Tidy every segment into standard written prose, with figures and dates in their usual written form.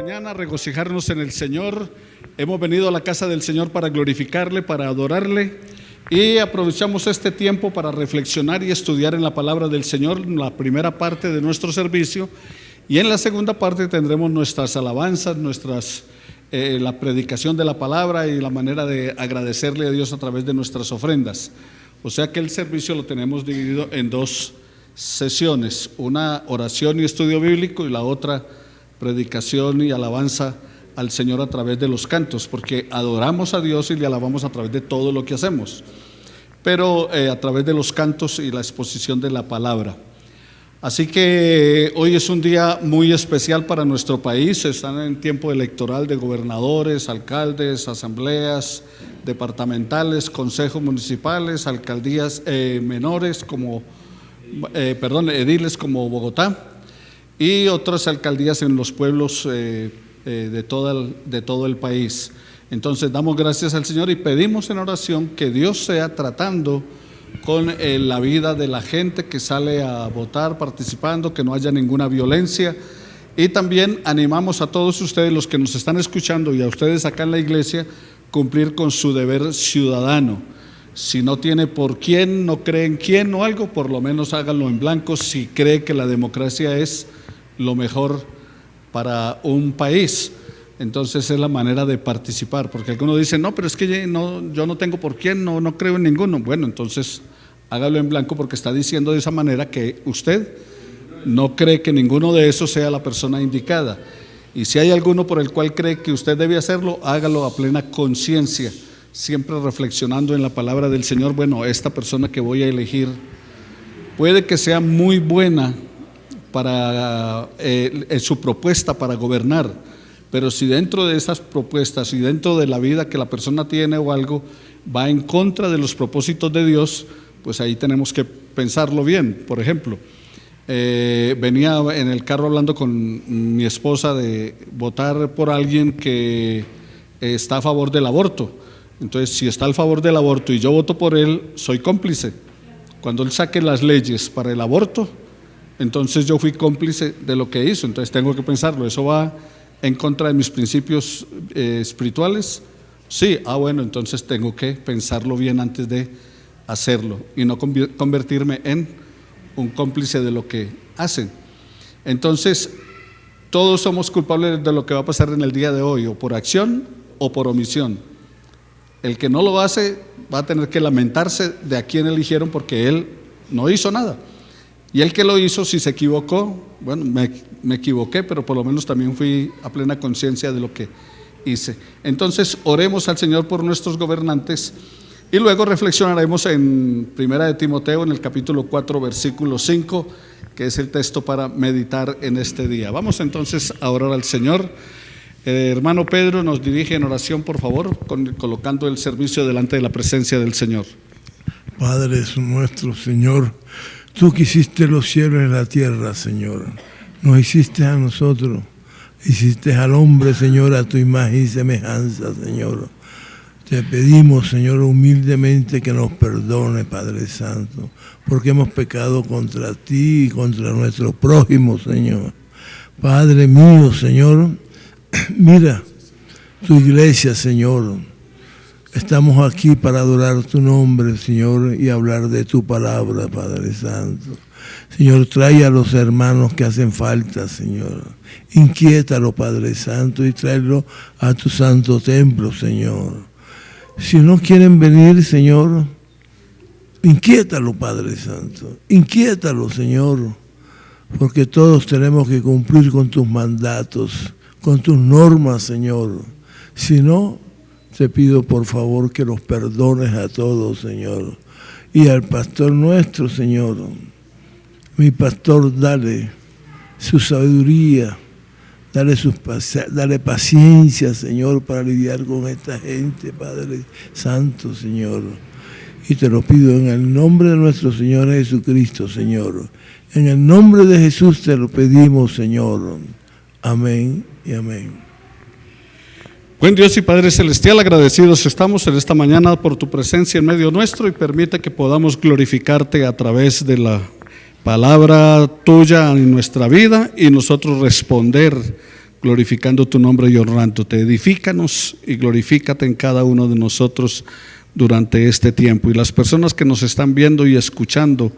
mañana, regocijarnos en el Señor. Hemos venido a la casa del Señor para glorificarle, para adorarle, y aprovechamos este tiempo para reflexionar y estudiar en la palabra del Señor, en la primera parte de nuestro servicio, y en la segunda parte tendremos nuestras alabanzas, la predicación de la palabra y la manera de agradecerle a Dios a través de nuestras ofrendas. O sea que el servicio lo tenemos dividido en dos sesiones, una oración y estudio bíblico y la otra predicación y alabanza al Señor a través de los cantos, porque adoramos a Dios y le alabamos a través de todo lo que hacemos, pero a través de los cantos y la exposición de la palabra. Así que hoy es un día muy especial para nuestro país. Están en tiempo electoral de gobernadores, alcaldes, asambleas departamentales, consejos municipales, alcaldías menores ediles como Bogotá y otras alcaldías en los pueblos de todo el país. Entonces damos gracias al Señor y pedimos en oración que Dios sea tratando con la vida de la gente que sale a votar, participando, que no haya ninguna violencia. Y también animamos a todos ustedes, los que nos están escuchando, y a ustedes acá en la iglesia, cumplir con su deber ciudadano. Si no tiene por quién, no cree en quién o algo, por lo menos háganlo en blanco si cree que la democracia es lo mejor para un país. Entonces es la manera de participar, porque algunos dicen, no, pero es que yo no tengo por quién, no creo en ninguno. Bueno, entonces hágalo en blanco, porque está diciendo de esa manera que usted no cree que ninguno de esos sea la persona indicada. Y si hay alguno por el cual cree que usted debe hacerlo, hágalo a plena conciencia, siempre reflexionando en la palabra del Señor. Bueno, esta persona que voy a elegir puede que sea muy buena para su propuesta para gobernar, pero si dentro de esas propuestas y dentro de la vida que la persona tiene o algo va en contra de los propósitos de Dios, pues ahí tenemos que pensarlo bien. Por ejemplo, venía en el carro hablando con mi esposa de votar por alguien que está a favor del aborto. Entonces, si está a favor del aborto y yo voto por él, soy cómplice. Cuando él saque las leyes para el aborto, entonces yo fui cómplice de lo que hizo. Entonces tengo que pensarlo, ¿eso va en contra de mis principios espirituales? Sí, bueno, entonces tengo que pensarlo bien antes de hacerlo y no convertirme en un cómplice de lo que hacen. Entonces, todos somos culpables de lo que va a pasar en el día de hoy, o por acción o por omisión. El que no lo hace va a tener que lamentarse de a quién eligieron, porque él no hizo nada. Y el que lo hizo, si se equivocó, bueno, me equivoqué, pero por lo menos también fui a plena conciencia de lo que hice. Entonces, oremos al Señor por nuestros gobernantes y luego reflexionaremos en Primera de Timoteo, en el capítulo 4, versículo 5, que es el texto para meditar en este día. Vamos entonces a orar al Señor. Hermano Pedro nos dirige en oración, por favor, colocando el servicio delante de la presencia del Señor. Padre nuestro, Señor, tú que hiciste los cielos y la tierra, Señor, nos hiciste a nosotros, hiciste al hombre, Señor, a tu imagen y semejanza, Señor. Te pedimos, Señor, humildemente que nos perdone, Padre Santo, porque hemos pecado contra ti y contra nuestro prójimo, Señor. Padre mío, Señor, mira tu iglesia, Señor. Estamos aquí para adorar tu nombre, Señor, y hablar de tu palabra, Padre Santo. Señor, trae a los hermanos que hacen falta, Señor. Inquiétalo, Padre Santo, y tráelo a tu santo templo, Señor. Si no quieren venir, Señor, inquiétalo, Padre Santo. Inquiétalo, Señor, porque todos tenemos que cumplir con tus mandatos, con tus normas, Señor. Si no, te pido por favor que los perdones a todos, Señor. Y al pastor nuestro, Señor, mi pastor, dale su sabiduría, dale paciencia, Señor, para lidiar con esta gente, Padre Santo, Señor. Y te lo pido en el nombre de nuestro Señor Jesucristo, Señor. En el nombre de Jesús te lo pedimos, Señor. Amén y amén. Buen Dios y Padre Celestial, agradecidos estamos en esta mañana por tu presencia en medio nuestro, y permite que podamos glorificarte a través de la palabra tuya en nuestra vida y nosotros responder glorificando tu nombre y honrándote. Edifícanos y glorifícate en cada uno de nosotros durante este tiempo. Y las personas que nos están viendo y escuchando,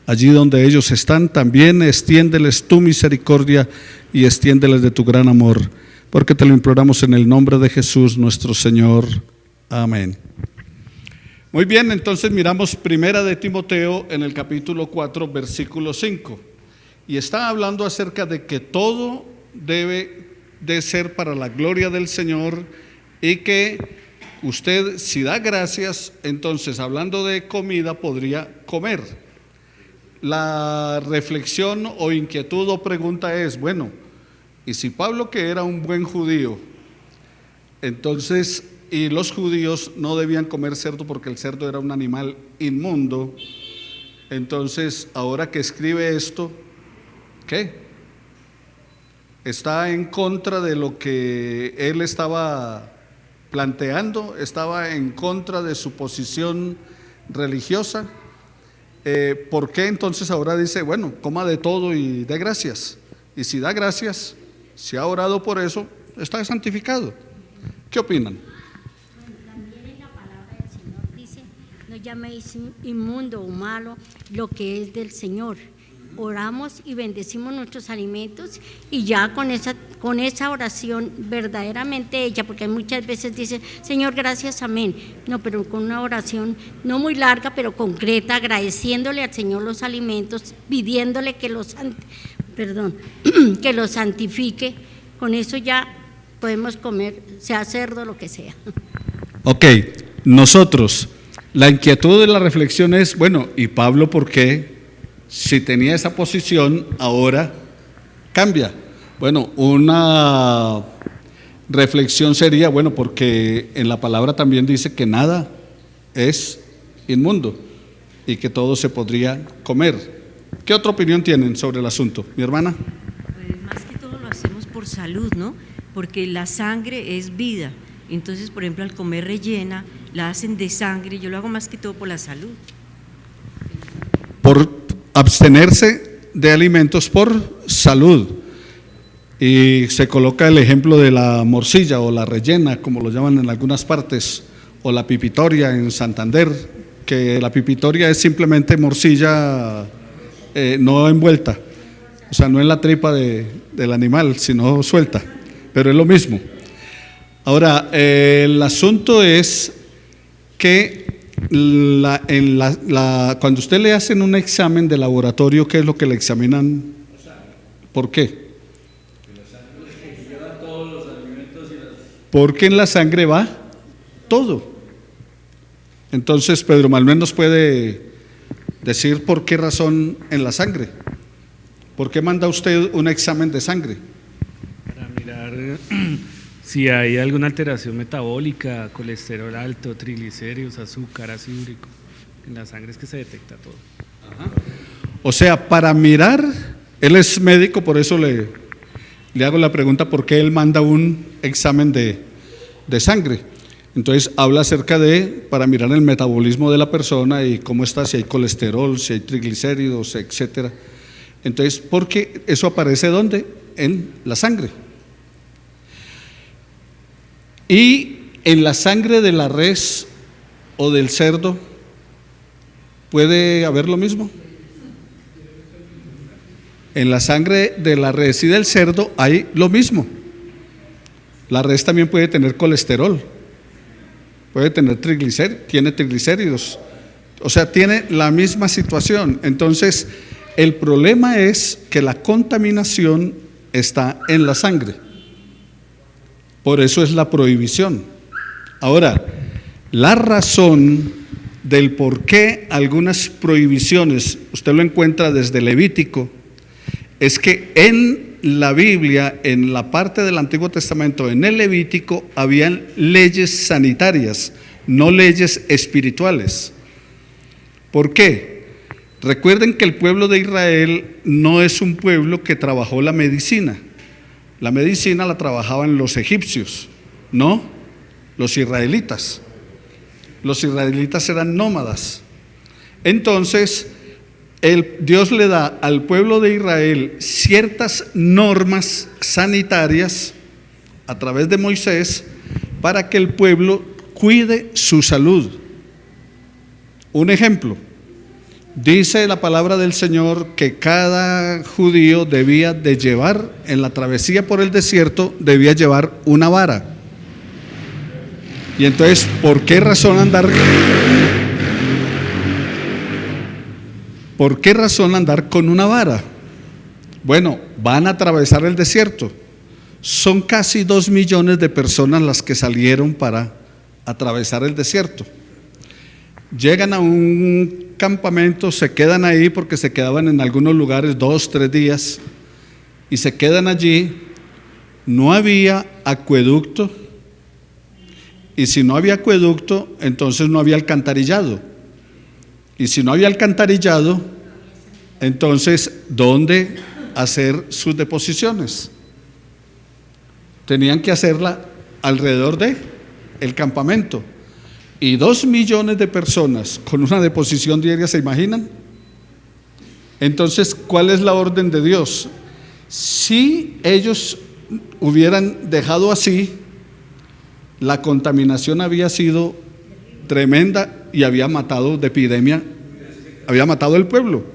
allí donde ellos están, también extiéndeles tu misericordia y extiéndeles de tu gran amor, porque te lo imploramos en el nombre de Jesús nuestro Señor. Amén. Muy bien, entonces miramos Primera de Timoteo en el capítulo 4, versículo 5. Y está hablando acerca de que todo debe de ser para la gloria del Señor, y que usted, si da gracias, entonces hablando de comida, podría comer. La reflexión o inquietud o pregunta es, bueno, y si Pablo, que era un buen judío, entonces, y los judíos no debían comer cerdo porque el cerdo era un animal inmundo, entonces ahora que escribe esto, ¿qué? Está en contra de lo que él estaba planteando, estaba en contra de su posición religiosa. ¿Por qué entonces ahora dice, bueno, coma de todo y dé gracias? Y si da gracias, si ha orado por eso, está santificado. ¿Qué opinan? También en la palabra del Señor dice, no llaméis inmundo o malo lo que es del Señor. Oramos y bendecimos nuestros alimentos, y ya con esa oración verdaderamente hecha, porque muchas veces dice, Señor, gracias, amén. No, pero con una oración no muy larga, pero concreta, agradeciéndole al Señor los alimentos, pidiéndole que los santifique. Con eso ya podemos comer, sea cerdo, lo que sea. Ok, nosotros, la inquietud de la reflexión es, bueno, ¿y Pablo por qué? Si tenía esa posición, ahora cambia. Bueno, una reflexión sería, bueno, porque en la palabra también dice que nada es inmundo y que todo se podría comer. ¿Qué otra opinión tienen sobre el asunto, mi hermana? Pues más que todo lo hacemos por salud, ¿no? Porque la sangre es vida. Entonces, por ejemplo, al comer rellena, la hacen de sangre. Yo lo hago más que todo por la salud. Por abstenerse de alimentos por salud. Y se coloca el ejemplo de la morcilla o la rellena, como lo llaman en algunas partes, o la pipitoria en Santander, que la pipitoria es simplemente morcilla no envuelta, o sea, no en la tripa del animal, sino suelta, pero es lo mismo. Ahora, el asunto es que cuando usted le hacen un examen de laboratorio, ¿qué es lo que le examinan? ¿Por qué? Porque en la sangre va todo. Entonces Pedro Manuel nos puede decir por qué razón en la sangre. ¿Por qué manda usted un examen de sangre? Para mirar si hay alguna alteración metabólica, colesterol alto, triglicéridos, azúcar, ácido úrico. En la sangre es que se detecta todo. Ajá. O sea, para mirar, él es médico, por eso le hago la pregunta, ¿por qué él manda un examen de sangre? Entonces habla acerca para mirar el metabolismo de la persona y cómo está, si hay colesterol, si hay triglicéridos, etcétera. Entonces, porque eso aparece ¿dónde? En la sangre. Y en la sangre de la res o del cerdo, ¿puede haber lo mismo? En la sangre de la res y del cerdo hay lo mismo. La res también puede tener colesterol, puede tener triglicéridos, tiene triglicéridos, o sea, tiene la misma situación. Entonces, el problema es que la contaminación está en la sangre. Por eso es la prohibición. Ahora, la razón del por qué algunas prohibiciones, usted lo encuentra desde Levítico, es que en la Biblia, en la parte del Antiguo Testamento, en el Levítico, habían leyes sanitarias, no leyes espirituales. ¿Por qué? Recuerden que el pueblo de Israel no es un pueblo que trabajó la medicina. La medicina la trabajaban los egipcios, no los israelitas. Los israelitas eran nómadas. Entonces, Dios le da al pueblo de Israel ciertas normas sanitarias a través de Moisés para que el pueblo cuide su salud. Un ejemplo, dice la palabra del Señor que cada judío debía de llevar, en la travesía por el desierto, debía llevar una vara. Y entonces, ¿por qué razón andar con una vara? Bueno, van a atravesar el desierto. Son casi 2 millones de personas las que salieron para atravesar el desierto. Llegan a un campamento, se quedan ahí porque se quedaban en algunos lugares 2, 3 días y se quedan allí. No había acueducto, y si no había acueducto, entonces no había alcantarillado. Y si no había alcantarillado, entonces ¿dónde hacer sus deposiciones? Tenían que hacerla alrededor de el campamento. Y 2 millones de personas con una deposición diaria, ¿se imaginan? Entonces, ¿cuál es la orden de Dios? Si ellos hubieran dejado así, la contaminación había sido tremenda y había matado de epidemia, había matado el pueblo.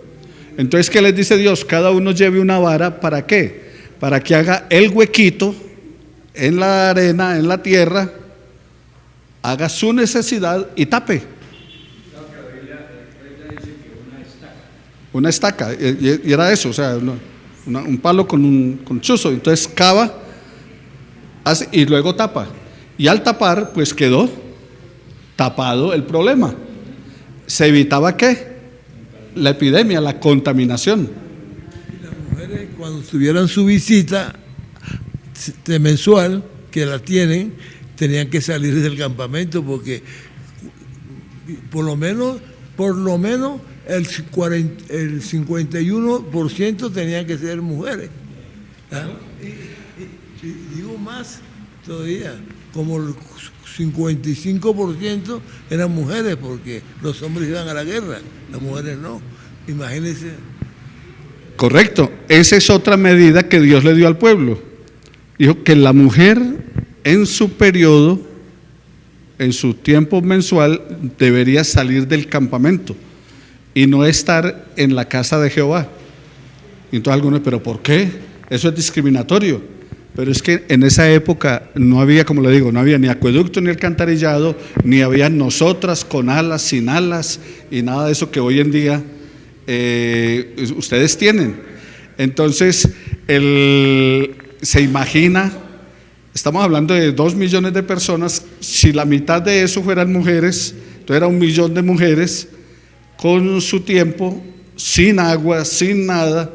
Entonces, ¿qué les dice Dios? Cada uno lleve una vara, ¿para qué? Para que haga el huequito en la arena, en la tierra, haga su necesidad y tape. Una estaca, y era eso, o sea, un palo con un chuzo. Entonces cava y luego tapa. Y al tapar, pues quedó tapado el problema. ¿Se evitaba qué? La epidemia, la contaminación. Y las mujeres, cuando tuvieran su visita mensual, que la tienen, tenían que salir del campamento porque por lo menos el 51% tenían que ser mujeres. ¿Ah? Y digo más todavía, como el 55% eran mujeres porque los hombres iban a la guerra, las mujeres no. Imagínense. Correcto, esa es otra medida que Dios le dio al pueblo. Dijo que la mujer en su periodo, en su tiempo mensual, debería salir del campamento y no estar en la casa de Jehová. Y entonces algunos, ¿pero por qué? Eso es discriminatorio. Pero es que en esa época no había, como le digo, no había ni acueducto ni alcantarillado, ni había nosotras con alas, sin alas, y nada de eso que hoy en día ustedes tienen. Entonces, se imagina, estamos hablando de 2 millones de personas, si la mitad de eso fueran mujeres, entonces era 1 millón de mujeres con su tiempo, sin agua, sin nada.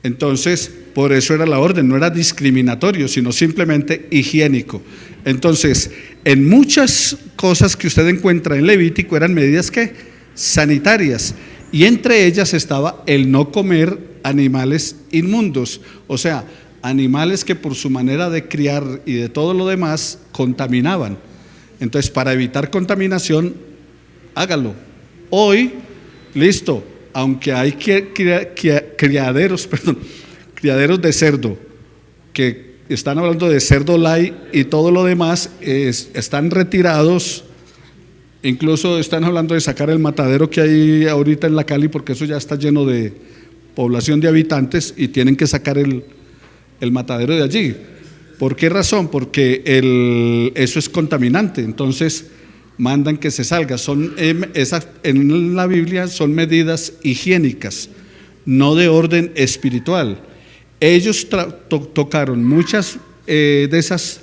Entonces, por eso era la orden, no era discriminatorio, sino simplemente higiénico. Entonces, en muchas cosas que usted encuentra en Levítico eran medidas que sanitarias, y entre ellas estaba el no comer animales inmundos, o sea, animales que por su manera de criar y de todo lo demás contaminaban. Entonces, para evitar contaminación, hágalo. Hoy, listo, aunque hay criaderos de cerdo, que están hablando de cerdo light y todo lo demás, están retirados. Incluso están hablando de sacar el matadero que hay ahorita en la Cali, porque eso ya está lleno de población de habitantes y tienen que sacar el matadero de allí. ¿Por qué razón? Porque eso es contaminante, entonces mandan que se salga. En la Biblia son medidas higiénicas, no de orden espiritual. Ellos tocaron muchas de esas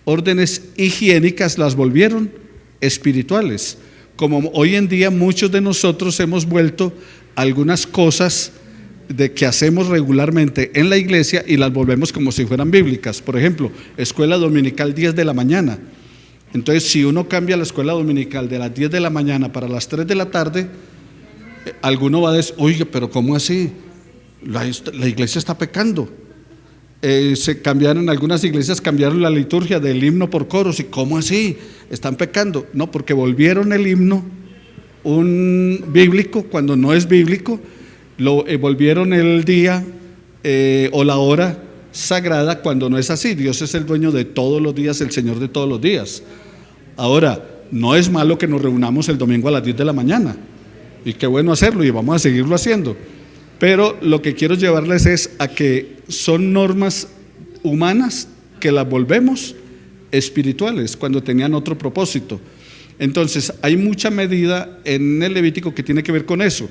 órdenes higiénicas, las volvieron espirituales, como hoy en día muchos de nosotros hemos vuelto algunas cosas que hacemos regularmente en la iglesia y las volvemos como si fueran bíblicas. Por ejemplo, escuela dominical 10 de la mañana. Entonces, si uno cambia la escuela dominical de las 10 de la mañana para las 3 de la tarde, alguno va a decir, oiga, pero ¿cómo así? La iglesia está pecando. En algunas iglesias cambiaron la liturgia del himno por coros. ¿Y cómo así? Están pecando. No, porque volvieron el himno un bíblico cuando no es bíblico, lo volvieron el día o la hora sagrada cuando no es así. Dios es el dueño de todos los días, el Señor de todos los días. Ahora, no es malo que nos reunamos el domingo a las 10 de la mañana, y qué bueno hacerlo, y vamos a seguirlo haciendo, pero lo que quiero llevarles es a que son normas humanas que las volvemos espirituales cuando tenían otro propósito. Entonces hay mucha medida en el Levítico que tiene que ver con eso.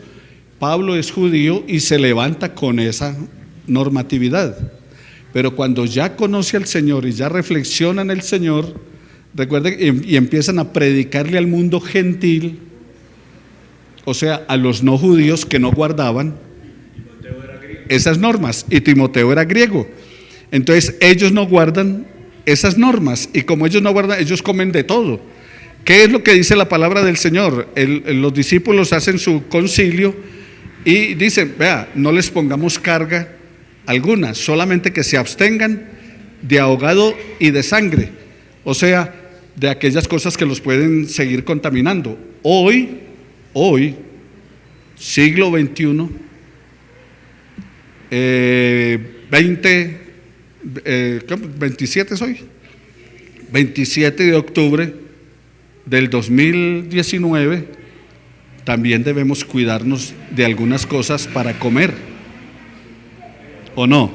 Pablo es judío y se levanta con esa normatividad, pero cuando ya conoce al Señor y ya reflexiona en el Señor, recuerden, y empiezan a predicarle al mundo gentil, o sea, a los no judíos que no guardaban esas normas, y Timoteo era griego. Entonces ellos no guardan esas normas, y como ellos no guardan, ellos comen de todo. ¿Qué es lo que dice la palabra del Señor? Los discípulos hacen su concilio y dicen, vea, no les pongamos carga alguna, solamente que se abstengan de ahogado y de sangre, o sea, de aquellas cosas que los pueden seguir contaminando. Hoy, siglo XXI, 27 es hoy, 27 de octubre del 2019, también debemos cuidarnos de algunas cosas para comer, ¿o no?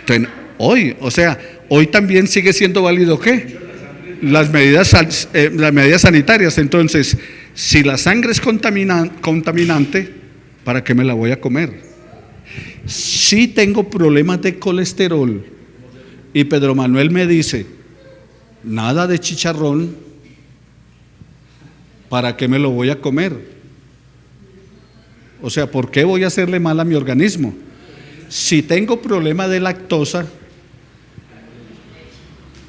Entonces, hoy también sigue siendo válido ¿qué? Las medidas sanitarias. Entonces, si la sangre es contaminante, ¿para qué me la voy a comer? Si tengo problemas de colesterol y Pedro Manuel me dice, nada de chicharrón, ¿para qué me lo voy a comer? O sea, ¿por qué voy a hacerle mal a mi organismo? Si tengo problema de lactosa,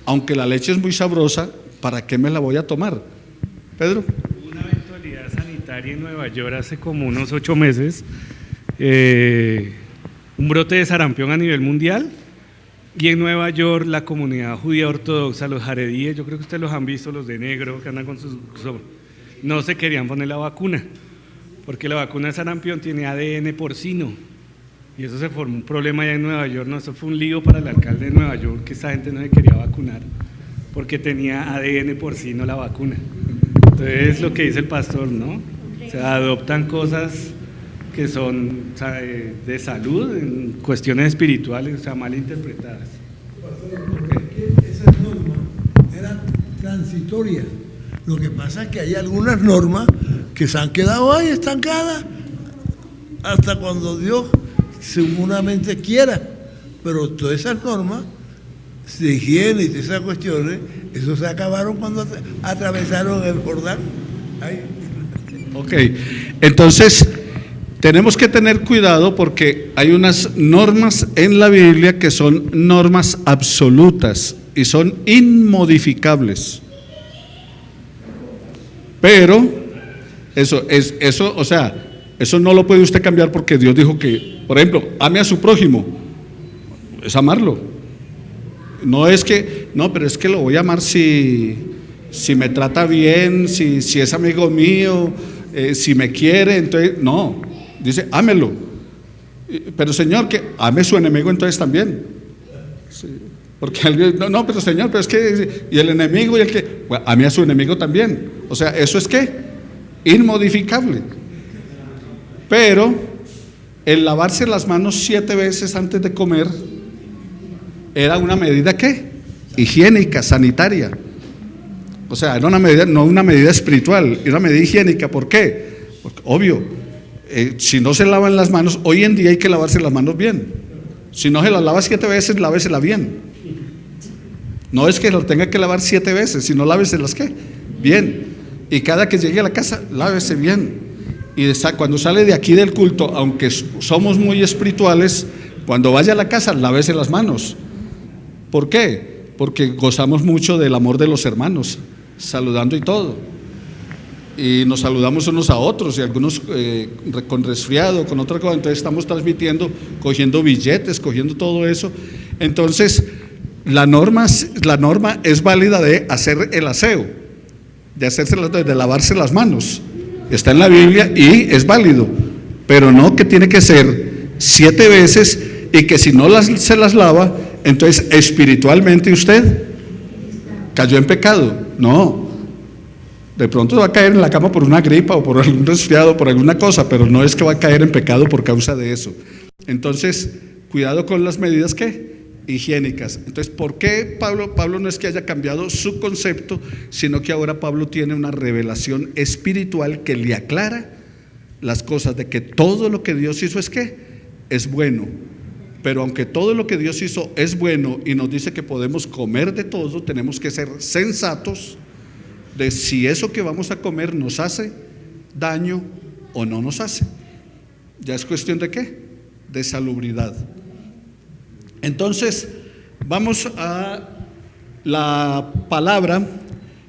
aunque la leche es muy sabrosa, ¿para qué me la voy a tomar? Pedro. Una eventualidad sanitaria en Nueva York hace como unos 8 meses, un brote de sarampión a nivel mundial, y en Nueva York la comunidad judía ortodoxa, los jaredíes, yo creo que ustedes los han visto, los de negro que andan con sus... no se querían poner la vacuna, porque la vacuna de sarampión tiene ADN porcino, y eso se formó un problema allá en Nueva York. No, eso fue un lío para el alcalde de Nueva York, que esa gente no se quería vacunar, porque tenía ADN porcino la vacuna. Entonces, lo que dice el pastor, ¿no? O sea, adoptan cosas que son, o sea, de salud, en cuestiones espirituales, o sea, mal interpretadas. Esas normas eran transitorias. Lo que pasa es que hay algunas normas que se han quedado ahí estancadas hasta cuando Dios seguramente quiera, pero todas esas normas de higiene y de esas cuestiones, eso se acabaron cuando atravesaron el Jordán. Ahí. Ok, entonces tenemos que tener cuidado porque hay unas normas en la Biblia que son normas absolutas y son inmodificables. Pero eso, o sea, eso no lo puede usted cambiar porque Dios dijo que, por ejemplo, ame a su prójimo, es amarlo. No es que, no, pero es que lo voy a amar si me trata bien, si es amigo mío, si me quiere, entonces, no, dice, ámelo. Pero Señor, que ame a su enemigo entonces también. Sí, porque alguien, no, pero Señor, pero es que, y el enemigo y el que, bueno, ame a su enemigo también. O sea, eso es ¿qué? Inmodificable. Pero el lavarse las manos 7 veces antes de comer era una medida ¿qué? Higiénica, sanitaria. O sea, era una medida, no una medida espiritual, era una medida higiénica. ¿Por qué? Porque, obvio, si no se lavan las manos, hoy en día hay que lavarse las manos bien. Si no se las lava 7 veces, lávesela bien. No es que lo tenga que lavar 7 veces, sino láveselas ¿qué? Bien. Y cada que llegue a la casa, lávese bien. Y cuando sale de aquí del culto, aunque somos muy espirituales, cuando vaya a la casa, lávese las manos. ¿Por qué? Porque gozamos mucho del amor de los hermanos, saludando y todo. Y nos saludamos unos a otros, y algunos con resfriado, con otra cosa. Entonces estamos transmitiendo, cogiendo billetes, cogiendo todo eso. Entonces, la norma es válida de hacer el aseo, de lavarse las manos. está en la Biblia y es válido, pero no que tiene que ser 7 veces y que si no se las lava, entonces espiritualmente usted cayó en pecado. No, de pronto va a caer en la cama por una gripa o por algún resfriado, por alguna cosa, pero no es que va a caer en pecado por causa de eso. Entonces, cuidado con las medidas higiénicas. Entonces, ¿por qué Pablo no es que haya cambiado su concepto, sino que ahora Pablo tiene una revelación espiritual que le aclara las cosas de que todo lo que Dios hizo es bueno, pero aunque todo lo que Dios hizo es bueno y nos dice que podemos comer de todo, tenemos que ser sensatos de si eso que vamos a comer nos hace daño o no nos hace. Ya es cuestión de ¿qué? De salubridad. Entonces, vamos a la palabra.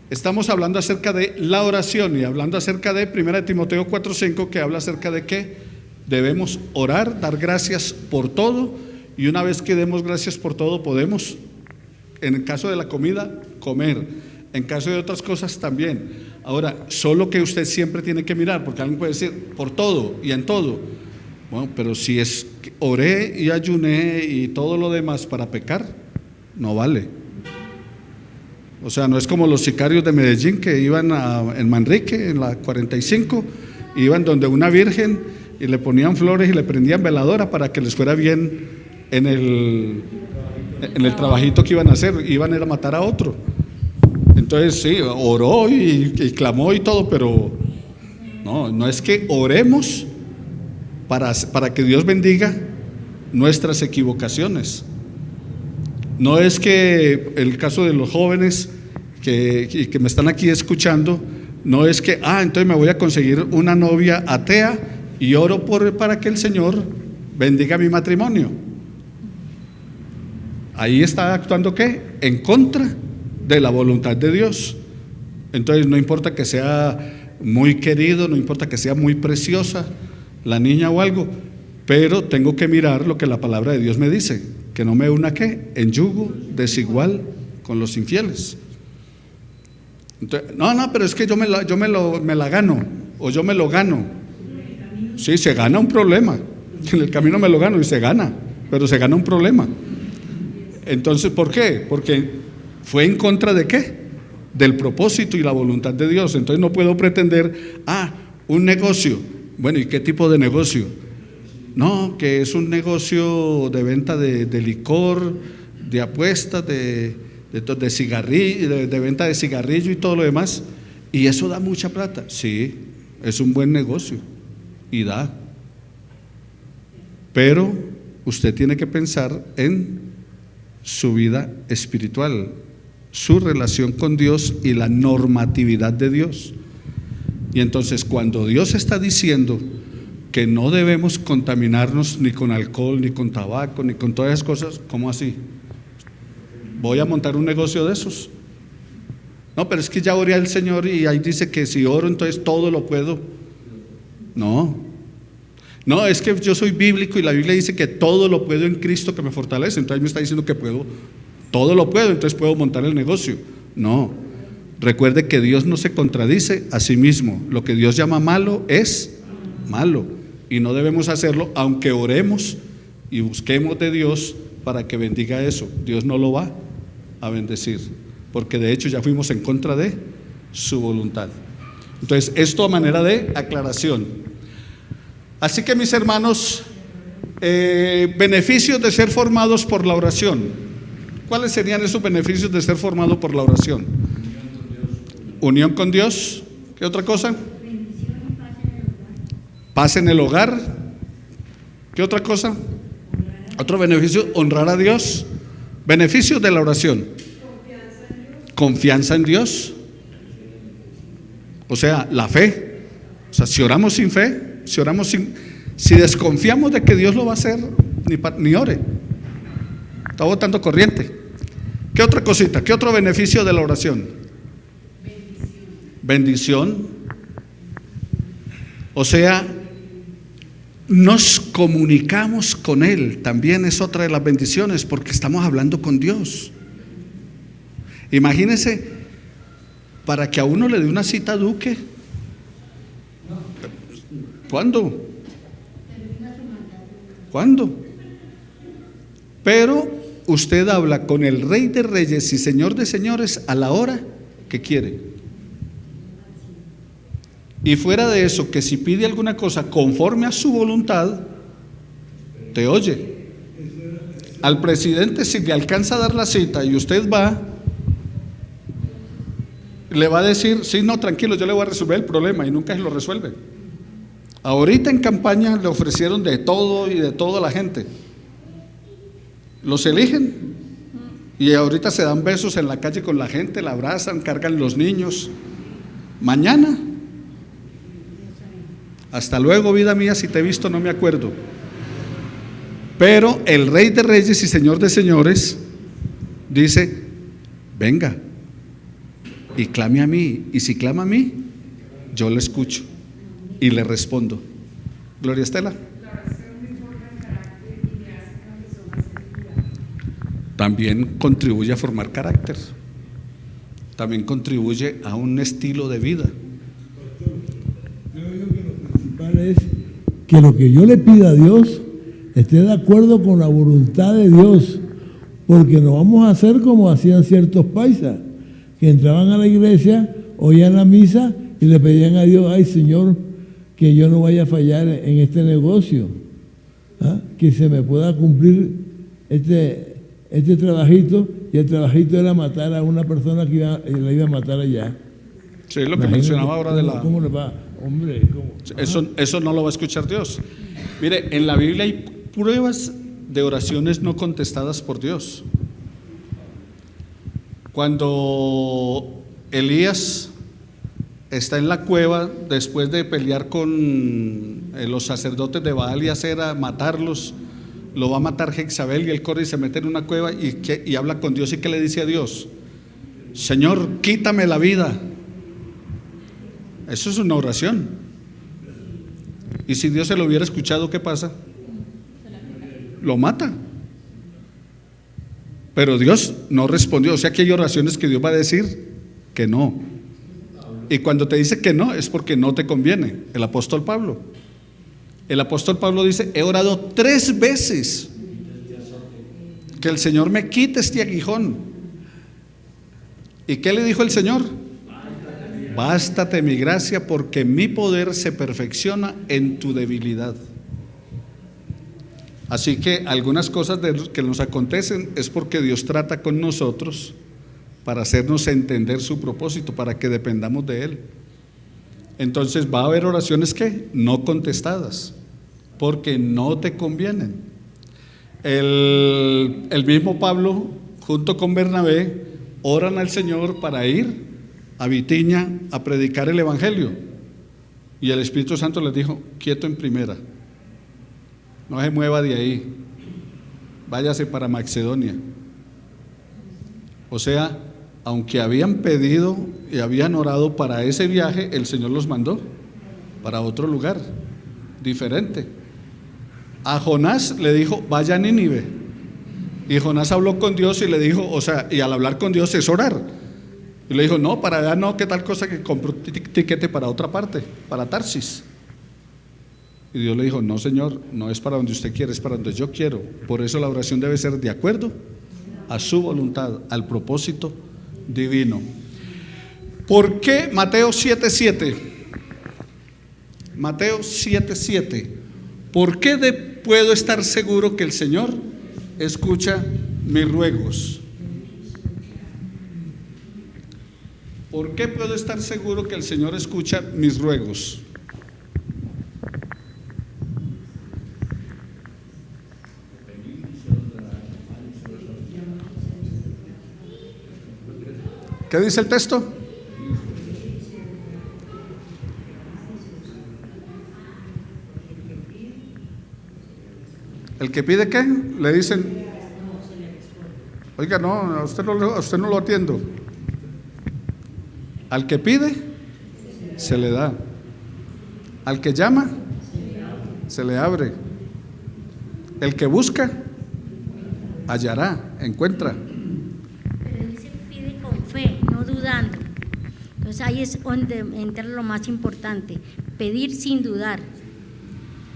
Estamos hablando acerca de la oración y hablando acerca de 1 Timoteo 4:5, que habla acerca de que debemos orar, dar gracias por todo, y una vez que demos gracias por todo podemos, en el caso de la comida, comer, en caso de otras cosas también. Ahora, solo que usted siempre tiene que mirar, porque alguien puede decir por todo y en todo. Bueno, pero si es que oré y ayuné y todo lo demás para pecar, no vale. O sea, no es como los sicarios de Medellín que iban en Manrique, en la 45, iban donde una virgen y le ponían flores y le prendían veladora para que les fuera bien en el trabajito que iban a hacer. Iban a ir a matar a otro. Entonces sí, oró y clamó y todo, pero no es que oremos para que Dios bendiga nuestras equivocaciones. No es que el caso de los jóvenes que me están aquí escuchando, no es que entonces me voy a conseguir una novia atea y oro para que el Señor bendiga mi matrimonio. Ahí está actuando ¿qué? En contra de la voluntad de Dios. Entonces no importa que sea muy querido, no importa que sea muy preciosa la niña o algo, pero tengo que mirar lo que la palabra de Dios me dice, que no me una ¿qué? En yugo desigual con los infieles. Entonces, pero es que yo me la gano, o yo me lo gano. Sí, se gana un problema. En el camino me lo gano y se gana, pero se gana un problema. Entonces, ¿por qué? Porque fue en contra de ¿qué? Del propósito y la voluntad de Dios. Entonces no puedo pretender, un negocio. Bueno, ¿y qué tipo de negocio? No, que es un negocio de venta de licor, de apuestas, de cigarrillo, de venta de cigarrillo y todo lo demás. Y eso da mucha plata. Sí, es un buen negocio y da. Pero usted tiene que pensar en su vida espiritual, su relación con Dios y la normatividad de Dios. Y entonces cuando Dios está diciendo que no debemos contaminarnos ni con alcohol, ni con tabaco, ni con todas esas cosas, ¿cómo así? ¿Voy a montar un negocio de esos? No, pero es que ya oré al Señor y ahí dice que si oro entonces todo lo puedo. No, es que yo soy bíblico y la Biblia dice que todo lo puedo en Cristo que me fortalece. Entonces me está diciendo que todo lo puedo, entonces puedo montar el negocio. No, recuerde que Dios no se contradice a sí mismo. Lo que Dios llama malo es malo y no debemos hacerlo, aunque oremos y busquemos de Dios para que bendiga eso. Dios no lo va a bendecir, porque de hecho ya fuimos en contra de su voluntad. Entonces, esto a manera de aclaración. Así que, mis hermanos, beneficios de ser formados por la oración. ¿Cuáles serían esos beneficios de ser formado por la oración? Unión con Dios. ¿Qué otra cosa? Paz en el hogar. ¿Qué otra cosa? Otro beneficio, honrar a Dios. Beneficios de la oración. Confianza en Dios. O sea, la fe. O sea, si oramos sin fe, si desconfiamos de que Dios lo va a hacer, ni ore. Está botando corriente. ¿Qué otra cosita? ¿Qué otro beneficio de la oración? Bendición. O sea, nos comunicamos con Él. También es otra de las bendiciones, porque estamos hablando con Dios. Imagínese, para que a uno le dé una cita Duque, ¿Cuándo? ¿Cuándo? Pero usted habla con el Rey de Reyes y Señor de Señores a la hora que quiere. Y fuera de eso, que si pide alguna cosa conforme a su voluntad, te oye. Al presidente, si le alcanza a dar la cita y usted va, le va a decir, sí, no, tranquilo, yo le voy a resolver el problema, y nunca se lo resuelve. Ahorita en campaña le ofrecieron de todo y de todo a la gente. Los eligen y ahorita se dan besos en la calle con la gente, la abrazan, cargan los niños. Mañana, hasta luego, vida mía, si te he visto no me acuerdo. Pero el Rey de Reyes y Señor de Señores dice, venga y clame a mí, y si clama a mí, yo le escucho y le respondo. Gloria Estela. También contribuye a formar carácter, también contribuye a un estilo de vida. Creo yo que lo principal es que lo que yo le pida a Dios esté de acuerdo con la voluntad de Dios, porque no vamos a hacer como hacían ciertos paisas, que entraban a la iglesia, oían la misa y le pedían a Dios, ay Señor, que yo no vaya a fallar en este negocio, que se me pueda cumplir este trabajito, y el trabajito era matar a una persona que la iba a matar allá. Sí, lo que mencionaba ahora de la... ¿Cómo le va? Hombre, ¿cómo? Eso no lo va a escuchar Dios. Mire, en la Biblia hay pruebas de oraciones no contestadas por Dios. Cuando Elías está en la cueva después de pelear con los sacerdotes de Baal y Acera, matarlos, lo va a matar Jezabel, y él corre y se mete en una cueva y habla con Dios. ¿Y qué le dice a Dios? Señor, quítame la vida. Eso es una oración. Y si Dios se lo hubiera escuchado, ¿qué pasa? Lo mata. Pero Dios no respondió. O sea que hay oraciones que Dios va a decir que no. Y cuando te dice que no, es porque no te conviene. El apóstol Pablo dice, he orado 3 veces que el Señor me quite este aguijón. ¿Y qué le dijo el Señor? Bástate mi gracia, porque mi poder se perfecciona en tu debilidad. Así que algunas cosas que nos acontecen es porque Dios trata con nosotros para hacernos entender su propósito, para que dependamos de Él. Entonces va a haber oraciones que no contestadas, porque no te convienen. El mismo Pablo, junto con Bernabé, oran al Señor para ir a Bitinia a predicar el Evangelio. Y el Espíritu Santo les dijo, quieto en primera, no se mueva de ahí, váyase para Macedonia. O sea, aunque habían pedido y habían orado para ese viaje, el Señor los mandó para otro lugar diferente. A Jonás le dijo, vaya a Nínive. Y Jonás habló con Dios y le dijo, y al hablar con Dios es orar. Y le dijo, no, para allá no, qué tal cosa que compró tiquete para otra parte, para Tarsis. Y Dios le dijo, no Señor, no es para donde usted quiere, es para donde yo quiero. Por eso la oración debe ser de acuerdo a su voluntad, al propósito divino. ¿Por qué Mateo 7:7? Mateo 7:7. ¿Por qué puedo estar seguro que el Señor escucha mis ruegos? ¿Por qué puedo estar seguro que el Señor escucha mis ruegos? ¿Qué dice el texto? ¿El que pide qué? Le dicen, oiga, no, a usted no lo atiendo. Al que pide, se le da. Al que llama, se le abre. El que busca, hallará, encuentra. Pero dice, pide con fe, no dudando. Entonces ahí es donde entra lo más importante, pedir sin dudar.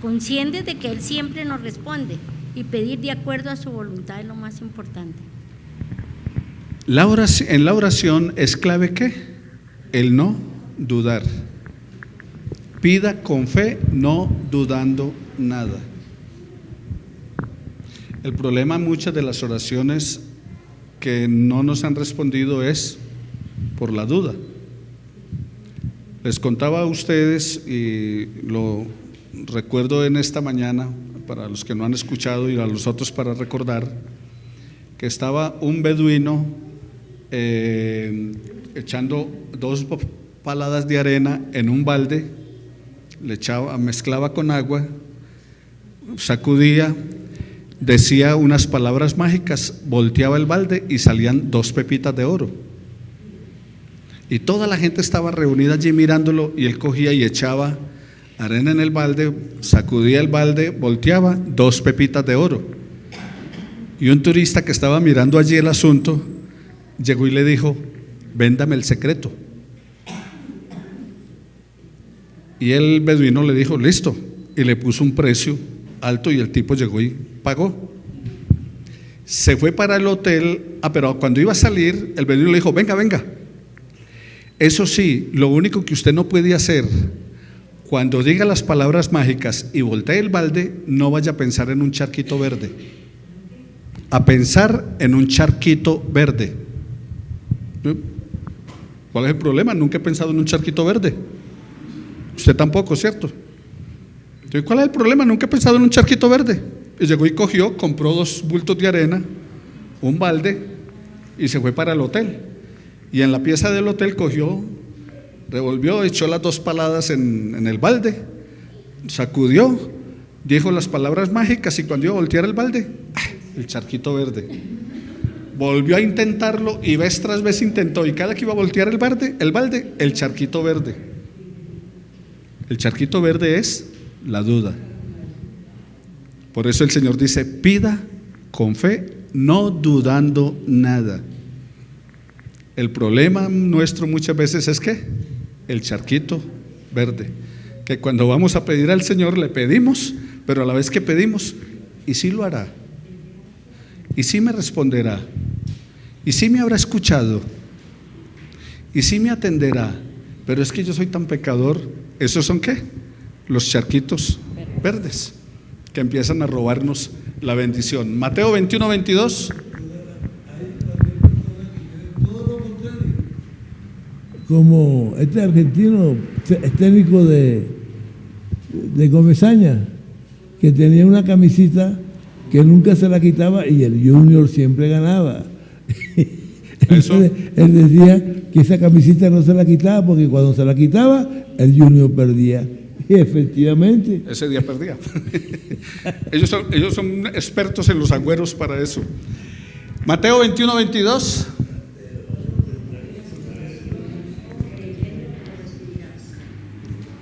conscientes de que Él siempre nos responde, y pedir de acuerdo a su voluntad es lo más importante. En la oración es clave ¿qué? El no dudar. Pida con fe, no dudando nada. El problema en muchas de las oraciones que no nos han respondido es por la duda. Les contaba a ustedes, y lo recuerdo en esta mañana, para los que no han escuchado y a los otros para recordar, que estaba un beduino echando 2 paladas de arena en un balde, le echaba, mezclaba con agua, sacudía, decía unas palabras mágicas, volteaba el balde y salían 2 pepitas de oro. Y toda la gente estaba reunida allí mirándolo, y él cogía y echaba arena en el balde, sacudía el balde, volteaba, 2 pepitas de oro. Y un turista que estaba mirando allí el asunto llegó y le dijo: véndame el secreto. Y el beduino le dijo: listo, y le puso un precio alto, y el tipo llegó y pagó. Se fue para el hotel, pero cuando iba a salir, el beduino le dijo: venga, venga. Eso sí, lo único que usted no puede hacer, cuando diga las palabras mágicas y voltee el balde, no vaya a pensar en un charquito verde, a pensar en un charquito verde. ¿Cuál es el problema? Nunca he pensado en un charquito verde. Usted tampoco, ¿cierto? Entonces, ¿cuál es el problema? Nunca he pensado en un charquito verde. Y llegó y cogió, compró 2 bultos de arena, un balde, y se fue para el hotel. Y en la pieza del hotel cogió, revolvió, echó las 2 paladas en el balde, sacudió, dijo las palabras mágicas, y cuando iba a voltear el balde, el charquito verde. Volvió a intentarlo, y vez tras vez intentó, y cada que iba a voltear el balde, el charquito verde. El charquito verde es la duda. Por eso el Señor dice: pida con fe, no dudando nada. El problema nuestro muchas veces es que el charquito verde, que cuando vamos a pedir al Señor le pedimos, pero a la vez que pedimos, y sí lo hará, y sí me responderá, y sí me habrá escuchado, y sí me atenderá, pero es que yo soy tan pecador. ¿Esos son qué? Los charquitos verdes que empiezan a robarnos la bendición. Mateo 21:22. Como este argentino técnico de Comesaña, que tenía una camisita que nunca se la quitaba, y el Junior siempre ganaba. Entonces, él decía que esa camisita no se la quitaba, porque cuando se la quitaba, el Junior perdía. Y efectivamente, ese día perdía. Ellos son expertos en los agüeros para eso. Mateo 21:22.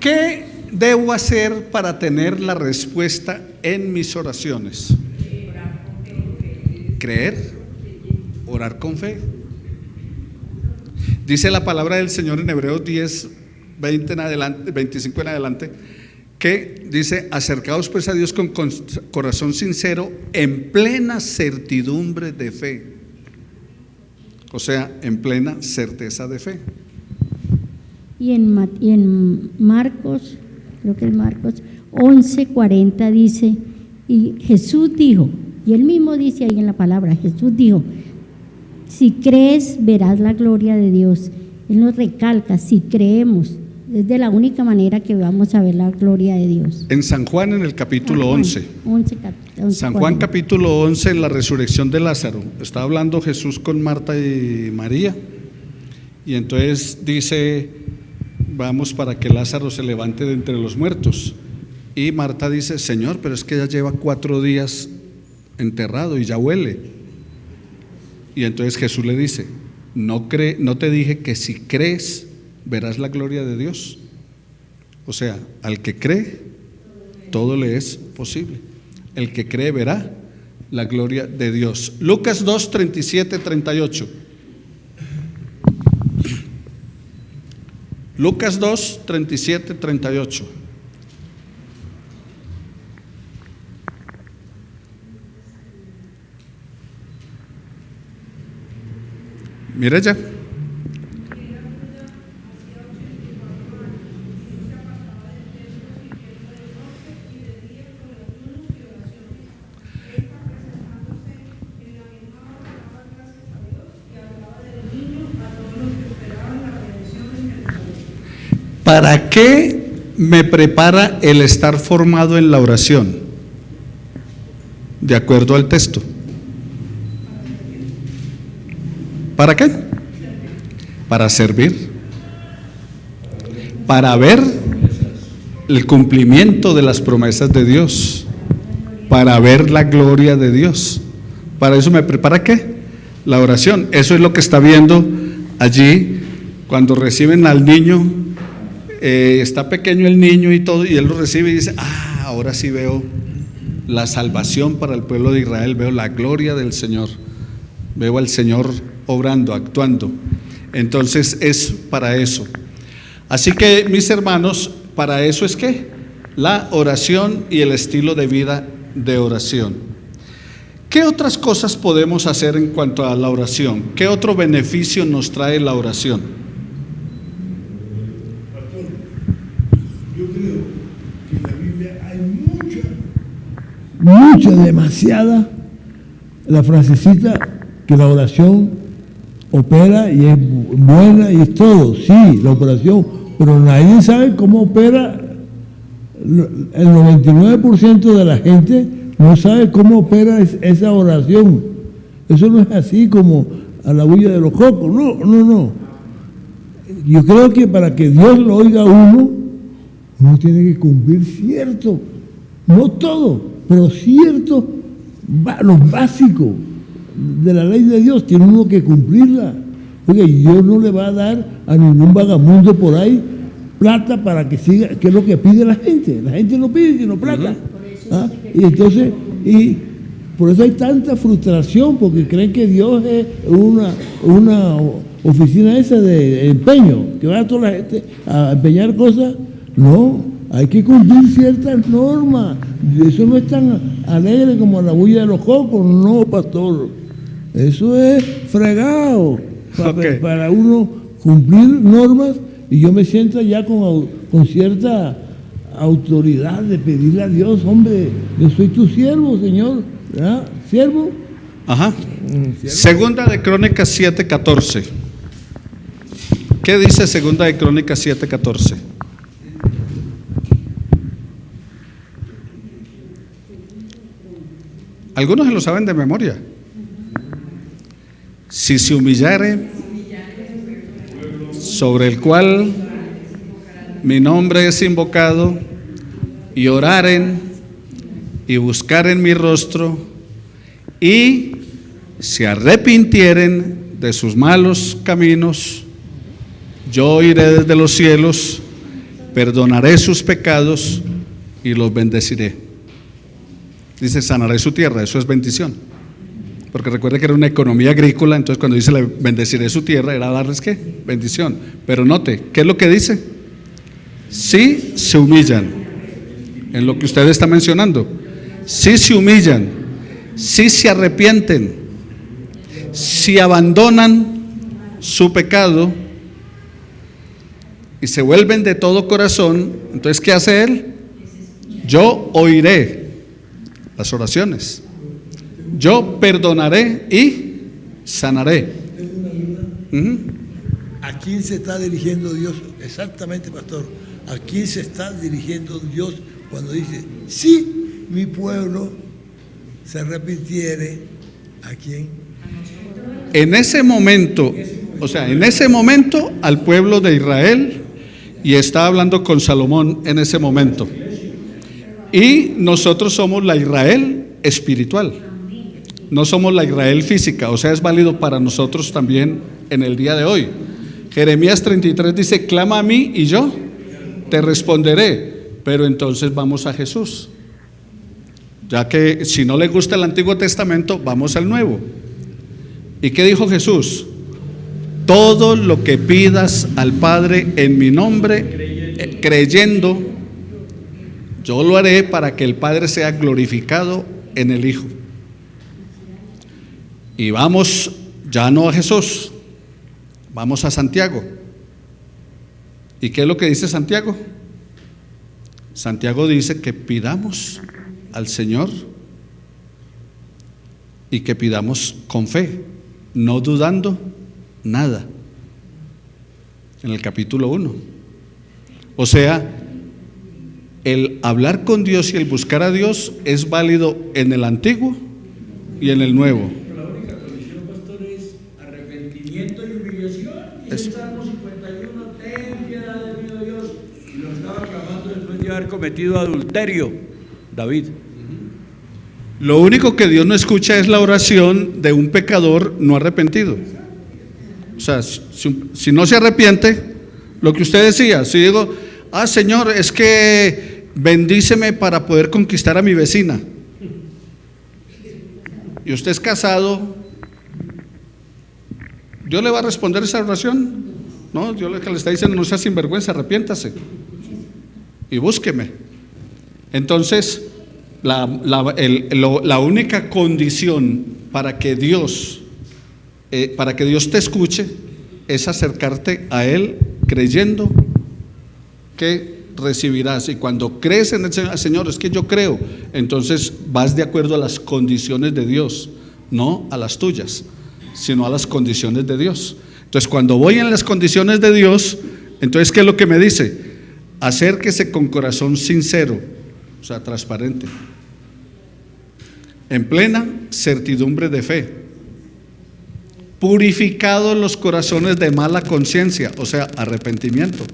¿Qué debo hacer para tener la respuesta en mis oraciones? Creer, orar con fe. Dice la palabra del Señor en Hebreos 10:20 en adelante, 25 en adelante, que dice: acercaos pues a Dios con corazón sincero, en plena certidumbre de fe. O sea, en plena certeza de fe. Y en Marcos, creo que es Marcos 11:40 dice: y Jesús dijo, y él mismo dice ahí en la palabra, Jesús dijo: si crees, verás la gloria de Dios. Él nos recalca: si creemos, es de la única manera que vamos a ver la gloria de Dios. En San Juan, en el capítulo 11. San Juan 40. capítulo 11, en la resurrección de Lázaro, está hablando Jesús con Marta y María, y entonces dice: vamos para que Lázaro se levante de entre los muertos. Y Marta dice: Señor, pero es que ya lleva 4 días enterrado y ya huele. Y entonces Jesús le dice: ¿no te dije que si crees verás la gloria de Dios? O sea, al que cree, todo le es posible. El que cree verá la gloria de Dios. Lucas 2, 37, 38. Lucas 2, 37, 38. Mire ya. ¿Para qué me prepara el estar formado en la oración? De acuerdo al texto. ¿Para qué? Para servir. Para ver el cumplimiento de las promesas de Dios. Para ver la gloria de Dios. Para eso me prepara ¿qué? La oración. Eso es lo que está viendo allí cuando reciben al niño. Está pequeño el niño y todo, y él lo recibe y dice: ahora sí veo la salvación para el pueblo de Israel, veo la gloria del Señor, veo al Señor obrando, actuando. Entonces es para eso. Así que, mis hermanos, para eso es que la oración y el estilo de vida de oración. ¿Qué otras cosas podemos hacer en cuanto a la oración? ¿Qué otro beneficio nos trae la oración? Demasiada la frasecita que la oración opera y es buena y es todo, sí, la operación, pero nadie sabe cómo opera. El 99% de la gente no sabe cómo opera esa oración. Eso no es así como a la bulla de los cocos, no. Yo creo que para que Dios lo oiga a uno tiene que cumplir cierto, no todo, pero cierto, los básicos de la ley de Dios tiene uno que cumplirla. Oye, Dios no le va a dar a ningún vagabundo por ahí plata para que siga, que es lo que pide la gente. La gente no pide sino plata. Y entonces, por eso hay tanta frustración, porque creen que Dios es una oficina esa de empeño, que va a toda la gente a empeñar cosas. No, hay que cumplir ciertas normas. Eso no es tan alegre como la bulla de los cocos, no, pastor. Eso es fregado para uno cumplir normas, y yo me siento ya con cierta autoridad de pedirle a Dios: hombre, yo soy tu siervo, Señor. ¿Verdad? ¿Siervo? Ajá. Segunda de Crónicas 7:14. ¿Qué dice Segunda de Crónicas 7:14? Algunos se lo saben de memoria. Si se humillare sobre el cual mi nombre es invocado, y oraren y buscaren mi rostro, y se arrepintieren de sus malos caminos, yo oiré desde los cielos, perdonaré sus pecados y los bendeciré. Dice: sanaré su tierra. Eso es bendición, porque recuerde que era una economía agrícola. Entonces cuando dice le bendeciré su tierra, era darles ¿qué? Bendición. Pero note, ¿qué es lo que dice? Si se humillan, en lo que usted está mencionando, si se humillan, si se arrepienten, si abandonan su pecado y se vuelven de todo corazón, entonces ¿qué hace él? Yo oiré las oraciones, yo perdonaré y sanaré. ¿A quién se está dirigiendo Dios? Exactamente, pastor. ¿A quién se está dirigiendo Dios cuando dice: si mi pueblo se arrepintiere? ¿A quién? En ese momento, o sea, en ese momento al pueblo de Israel, y está hablando con Salomón en ese momento. Y nosotros somos la Israel espiritual, no somos la Israel física. O sea, es válido para nosotros también en el día de hoy. Jeremías 33 dice: clama a mí y yo te responderé. Pero entonces vamos a Jesús, ya que si no le gusta el Antiguo Testamento, vamos al Nuevo. ¿Y qué dijo Jesús? Todo lo que pidas al Padre en mi nombre, creyendo, yo lo haré para que el Padre sea glorificado en el Hijo. Y vamos ya no a Jesús, Vamos a Santiago. ¿Y qué es lo que dice Santiago? Santiago dice que pidamos al Señor y que pidamos con fe, no dudando nada. En el capítulo 1. O sea, el hablar con Dios y el buscar a Dios es válido en el Antiguo y en el Nuevo. La única condición, pastor, es arrepentimiento y humillación. Y el Salmo 51, ten piedad de mí, oh Dios. Y lo estaba clamando después de haber cometido adulterio, David. Lo único que Dios no escucha es la oración de un pecador no arrepentido. O sea, si no se arrepiente, lo que usted decía, si digo, Señor, es que bendíceme para poder conquistar a mi vecina, y usted es casado, ¿Dios le va a responder esa oración? No, Dios le está diciendo, no sea sinvergüenza, arrepiéntase y búsqueme. Entonces, la única condición para que Dios te escuche es acercarte a Él creyendo que recibirás. Y cuando crees en el Señor, es que yo creo, entonces vas de acuerdo a las condiciones de Dios, no a las tuyas, sino a las condiciones de Dios. Entonces, cuando voy en las condiciones de Dios, entonces, ¿qué es lo que me dice? Acérquese con corazón sincero, o sea, transparente, en plena certidumbre de fe, purificados los corazones de mala conciencia, o sea, arrepentimiento.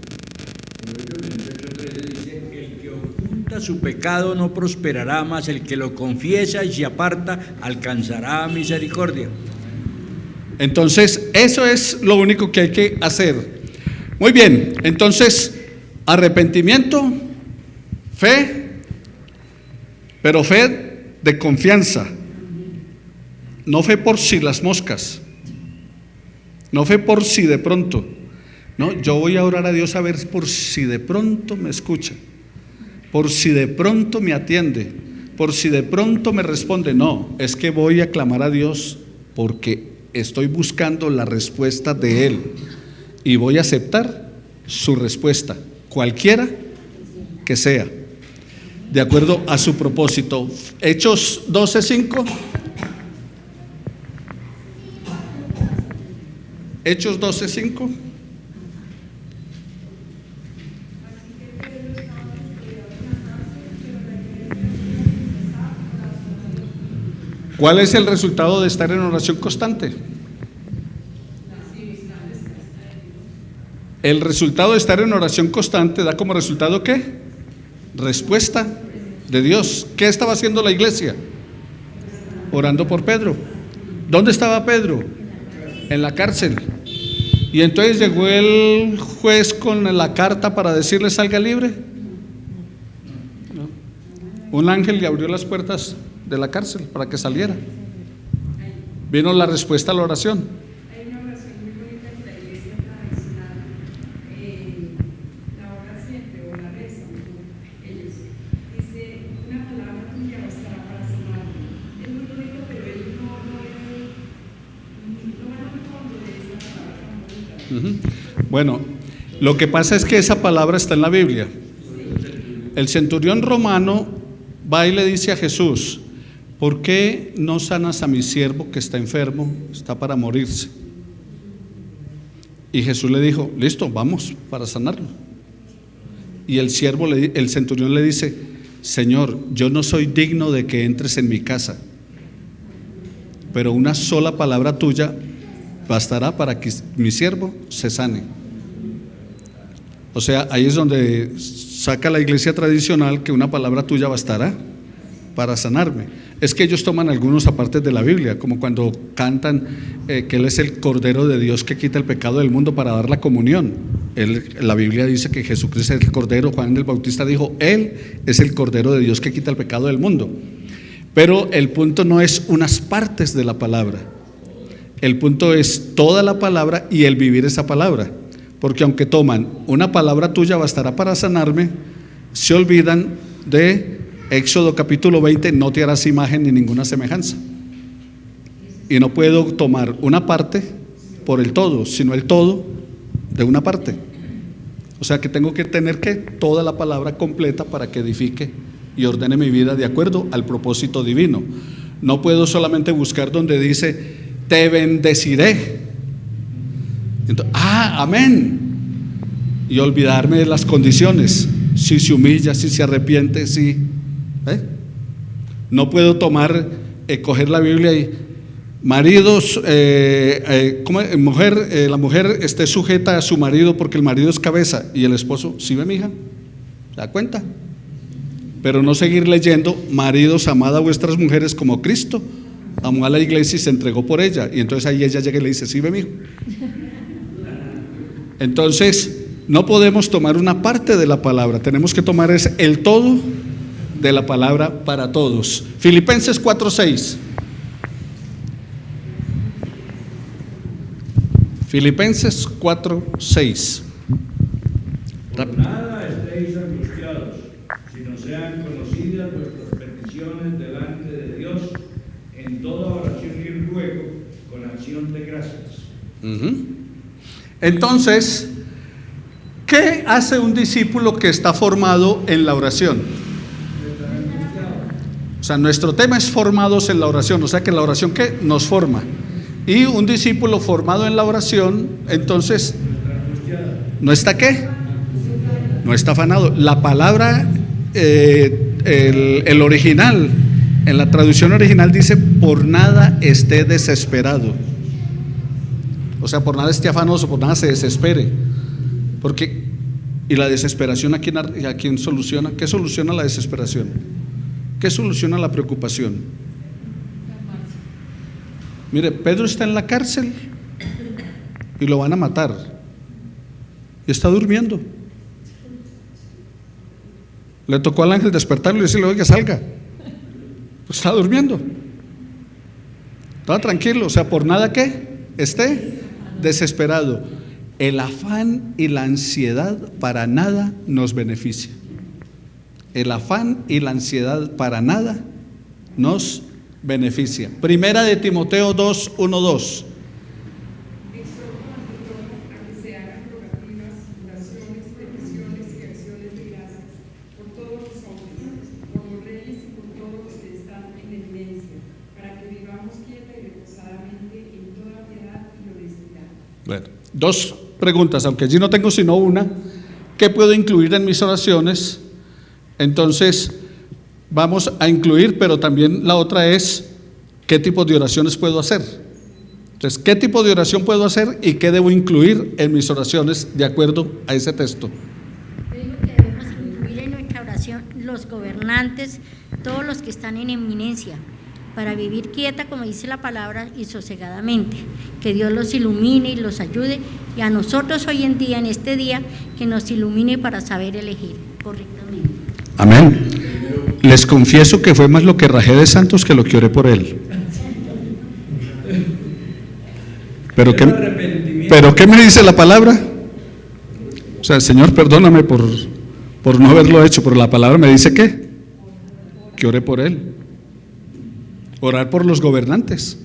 El que oculta su pecado no prosperará, mas el que lo confiesa y se aparta alcanzará misericordia. Entonces, eso es lo único que hay que hacer. Muy bien, entonces, arrepentimiento, fe, pero fe de confianza, no fe por si las moscas, no fe por si de pronto. No, yo voy a orar a Dios a ver por si de pronto me escucha, por si de pronto me atiende, por si de pronto me responde. No, es que voy a clamar a Dios porque estoy buscando la respuesta de Él y voy a aceptar su respuesta, cualquiera que sea, de acuerdo a su propósito. Hechos 12:5. Hechos 12:5. ¿Cuál es el resultado de estar en oración constante? El resultado de estar en oración constante da como resultado ¿qué? Respuesta de Dios. ¿Qué estaba haciendo la iglesia? Orando por Pedro. ¿Dónde estaba Pedro? En la cárcel. Y entonces llegó el juez con la carta para decirle salga libre. ¿No? Un ángel le abrió las puertas de la cárcel para que saliera. Vino la respuesta a la oración. Hay una oración muy bonita en la iglesia tradicional, la hora siempre o la reza, ellos. Dice, una palabra tuya bastará para sanarme. Es muy bonito, pero ellos no van al fondo de esa palabra tan bonita. Bueno, lo que pasa es que esa palabra está en la Biblia. El centurión romano va y le dice a Jesús: ¿por qué no sanas a mi siervo que está enfermo, está para morirse? Y Jesús le dijo: listo, vamos para sanarlo. Y el centurión le dice: Señor, yo no soy digno de que entres en mi casa, pero una sola palabra tuya bastará para que mi siervo se sane. O sea, ahí es donde saca la iglesia tradicional que una palabra tuya bastará para sanarme. Es que ellos toman algunos apartes de la Biblia, como cuando cantan que Él es el Cordero de Dios que quita el pecado del mundo para dar la comunión. La Biblia dice que Jesucristo es el Cordero. Juan el Bautista dijo: Él es el Cordero de Dios que quita el pecado del mundo. Pero el punto no es unas partes de la palabra, el punto es toda la palabra y el vivir esa palabra. Porque aunque toman una palabra tuya bastará para sanarme, se olvidan de Éxodo capítulo 20, no te harás imagen ni ninguna semejanza. Y no puedo tomar una parte por el todo, sino el todo de una parte. O sea que tengo que tener que toda la palabra completa para que edifique y ordene mi vida de acuerdo al propósito divino. No puedo solamente buscar donde dice te bendeciré. Entonces, amén. Y olvidarme de las condiciones. Si se humilla, si se arrepiente, si. No puedo coger la Biblia y maridos, la mujer esté sujeta a su marido porque el marido es cabeza y el esposo, ¿sí ve, mija? ¿Se da cuenta? Pero no seguir leyendo, maridos, amad a vuestras mujeres como Cristo amó a la iglesia y se entregó por ella. Y entonces ahí ella llega y le dice, ¿sí ve, mijo? Entonces, no podemos tomar una parte de la palabra, tenemos que tomar el todo de la palabra para todos. Filipenses 4:6. Filipenses 4:6. Por nada estéis angustiados, sino sean conocidas vuestras peticiones delante de Dios en toda oración y ruego con acción de gracias. Entonces, ¿qué hace un discípulo que está formado en la oración? O sea, nuestro tema es formados en la oración, o sea que la oración ¿qué? Nos forma. Y un discípulo formado en la oración, entonces, ¿no está qué? No está afanado. La palabra, el original, en la traducción original dice, por nada esté desesperado. O sea, por nada esté afanoso, por nada se desespere. Porque, ¿y la desesperación a quién soluciona? ¿Qué soluciona la desesperación? ¿Qué soluciona la preocupación? Mire, Pedro está en la cárcel y lo van a matar y está durmiendo. Le tocó al ángel despertarlo y decirle, oiga, salga. Pues está durmiendo, estaba tranquilo. O sea, por nada que esté desesperado. El afán y la ansiedad para nada nos beneficia. El afán y la ansiedad para nada nos beneficia. Primera de Timoteo 2:1-2. Exhorto ante todo a que se hagan rogativas, oraciones, peticiones y acciones de gracias por todos los hombres, por los reyes y por todos los que están en eminencia, para que vivamos quieta y reposadamente en toda piedad y honestidad. Bueno, dos preguntas, aunque allí no tengo sino una. ¿Qué puedo incluir en mis oraciones? Entonces, vamos a incluir, pero también la otra es, ¿qué tipo de oraciones puedo hacer? Entonces, ¿qué tipo de oración puedo hacer y qué debo incluir en mis oraciones de acuerdo a ese texto? Yo digo que debemos incluir en nuestra oración los gobernantes, todos los que están en eminencia, para vivir quieta, como dice la palabra, y sosegadamente. Que Dios los ilumine y los ayude, y a nosotros hoy en día, en este día, que nos ilumine para saber elegir correctamente. Amén. Les confieso que fue más lo que rajé de Santos que lo que oré por él. ¿Pero qué me dice la palabra? O sea, Señor, perdóname por no haberlo hecho, pero la palabra me dice ¿qué? Que oré por él. Orar por los gobernantes.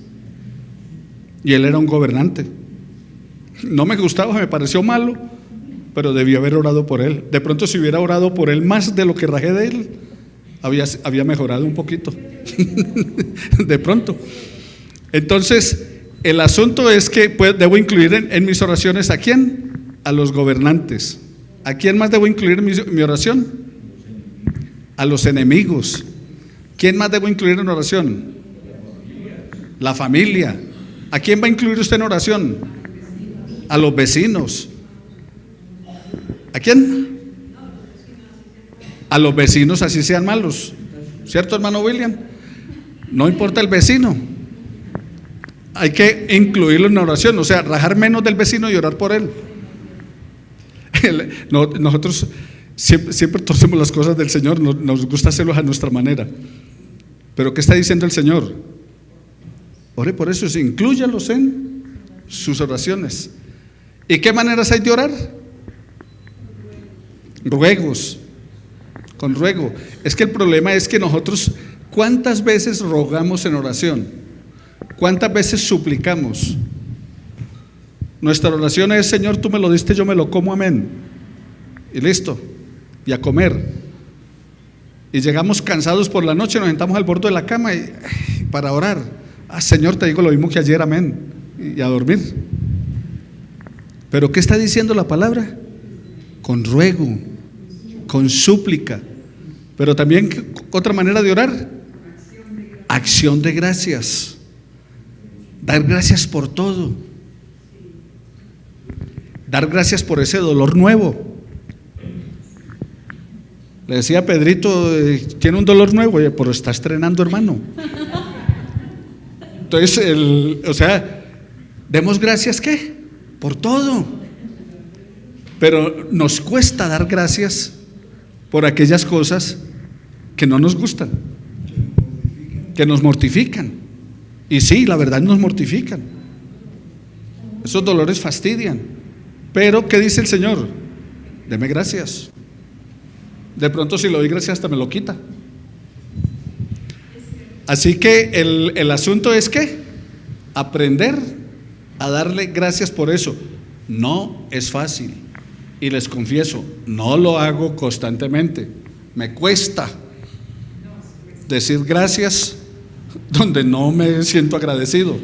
Y él era un gobernante. No me gustaba, me pareció malo, pero debí haber orado por él. De pronto, si hubiera orado por él más de lo que rajé de él, había mejorado un poquito. De pronto. Entonces, el asunto es que debo incluir en mis oraciones ¿a quién? A los gobernantes. ¿A quién más debo incluir en mi oración? A los enemigos. ¿Quién más debo incluir en oración? La familia. ¿A quién va a incluir usted en oración? A los vecinos. ¿A quién? A los vecinos, así sean malos. ¿Cierto, hermano William? No importa el vecino. Hay que incluirlo en la oración, o sea, rajar menos del vecino y orar por él. Nosotros siempre torcemos las cosas del Señor, nos gusta hacerlos a nuestra manera. Pero ¿qué está diciendo el Señor? Ore por eso, inclúyalos en sus oraciones. ¿Y qué maneras hay de orar? Ruegos, con ruego. Es que el problema es que nosotros, ¿cuántas veces rogamos en oración? ¿Cuántas veces suplicamos? Nuestra oración es: Señor, tú me lo diste, yo me lo como, amén. Y listo, y a comer. Y llegamos cansados por la noche, nos sentamos al borde de la cama para orar. Señor, te digo lo mismo que ayer, amén. Y a dormir. Pero ¿qué está diciendo la palabra? Con ruego, con súplica. Pero también, otra manera de orar, acción de gracias. Dar gracias por todo. Dar gracias por ese dolor nuevo. Le decía a Pedrito, tiene un dolor nuevo, pero está estrenando, hermano. Entonces, demos gracias, ¿qué? Por todo. Pero nos cuesta dar gracias por aquellas cosas que no nos gustan, que nos mortifican. Y sí, la verdad nos mortifican. Esos dolores fastidian. Pero ¿qué dice el Señor? Deme gracias. De pronto, si le doy gracias, hasta me lo quita. Así que el asunto es que aprender a darle gracias por eso. No es fácil. Y les confieso, no lo hago constantemente. Me cuesta decir gracias donde no me siento agradecido.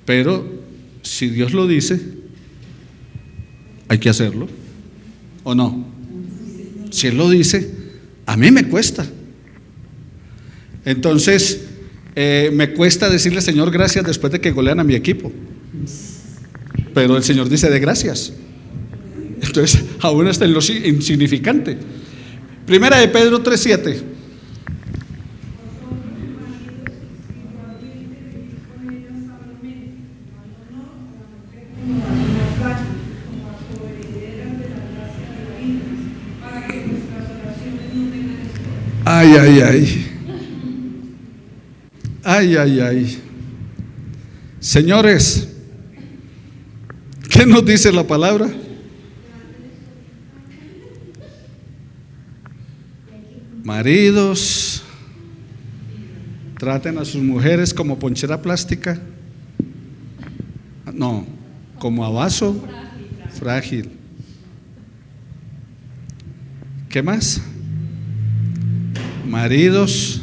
Pero si Dios lo dice, hay que hacerlo. ¿O no? Si Él lo dice, a mí me cuesta. Entonces, me cuesta decirle: Señor, gracias, después de que golean a mi equipo. Pero el Señor dice: de gracias. Entonces, aún está en lo insignificante. Primera de Pedro 3:7. Ay, ay, ay. Ay, ay, ay. Señores, ¿qué nos dice la palabra? Maridos, traten a sus mujeres como ponchera plástica. No, como a vaso frágil. ¿Qué más? Maridos,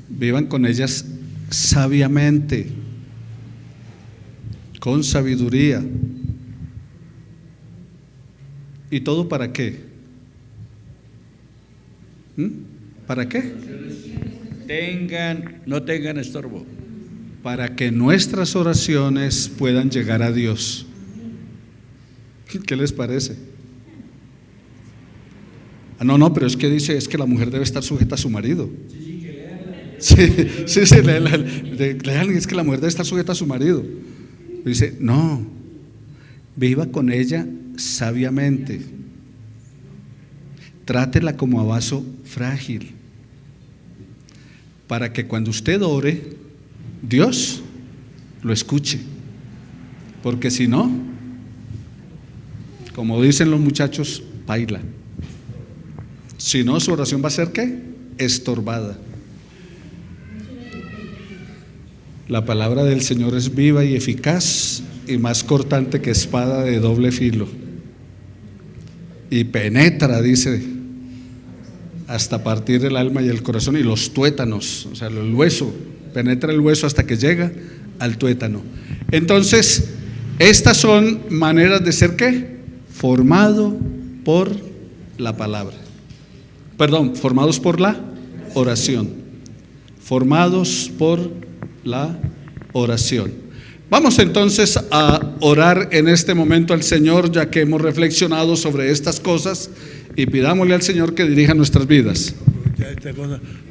vivan con ellas sabiamente, con sabiduría. ¿Y todo para qué? ¿Para qué? No tengan estorbo. Para que nuestras oraciones puedan llegar a Dios. ¿Qué les parece? No, pero es que dice, es que la mujer debe estar sujeta a su marido. Sí, lean, es que la mujer debe estar sujeta a su marido. Dice, no, viva con ella sabiamente. Trátela como a vaso frágil, para que cuando usted ore, Dios lo escuche. Porque si no, como dicen los muchachos, paila. Si no, su oración va a ser ¿qué? Estorbada. La palabra del Señor es viva y eficaz y más cortante que espada de doble filo. Y penetra, dice, hasta partir el alma y el corazón y los tuétanos, o sea, el hueso, penetra el hueso hasta que llega al tuétano. Entonces, estas son maneras de ser ¿qué? Formado por la palabra. Formados por la oración. Formados por la oración. Vamos entonces a orar en este momento al Señor, ya que hemos reflexionado sobre estas cosas, y pidámosle al Señor que dirija nuestras vidas.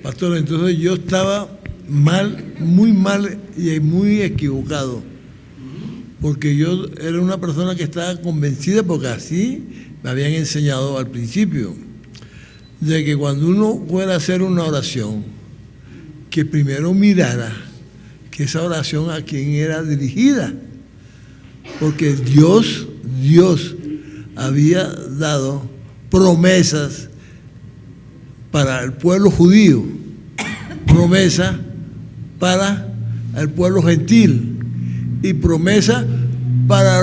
Pastor, entonces yo estaba mal, muy mal y muy equivocado, porque yo era una persona que estaba convencida, porque así me habían enseñado al principio, de que cuando uno fuera a hacer una oración, que primero mirara que esa oración a quién era dirigida, porque Dios había dado promesas para el pueblo judío, promesa para al pueblo gentil y promesa para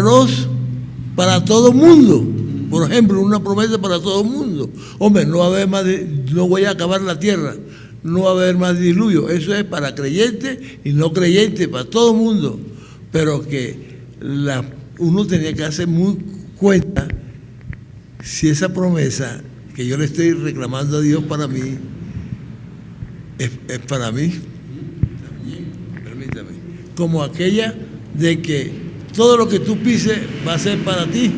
todo mundo. Por ejemplo, una promesa para todo el mundo. Hombre, no va a haber más, no voy a acabar la tierra, no va a haber más diluvio. Eso es para creyentes y no creyentes, para todo el mundo. Pero que uno tenía que hacer muy cuenta si esa promesa que yo le estoy reclamando a Dios para mí, es para mí. Permítame. Como aquella de que todo lo que tú pises va a ser para ti.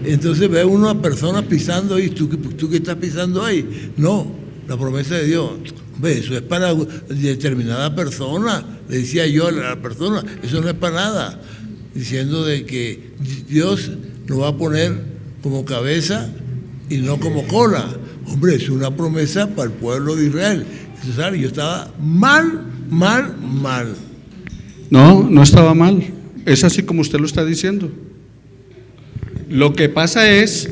Entonces ve una persona pisando ahí, ¿tú qué estás pisando ahí? No, la promesa de Dios, hombre, eso es para determinada persona, le decía yo a la persona, eso no es para nada, diciendo de que Dios nos va a poner como cabeza y no como cola. Hombre, es una promesa para el pueblo de Israel. Entonces, yo estaba mal. No, no estaba mal, es así como usted lo está diciendo. Lo que pasa es,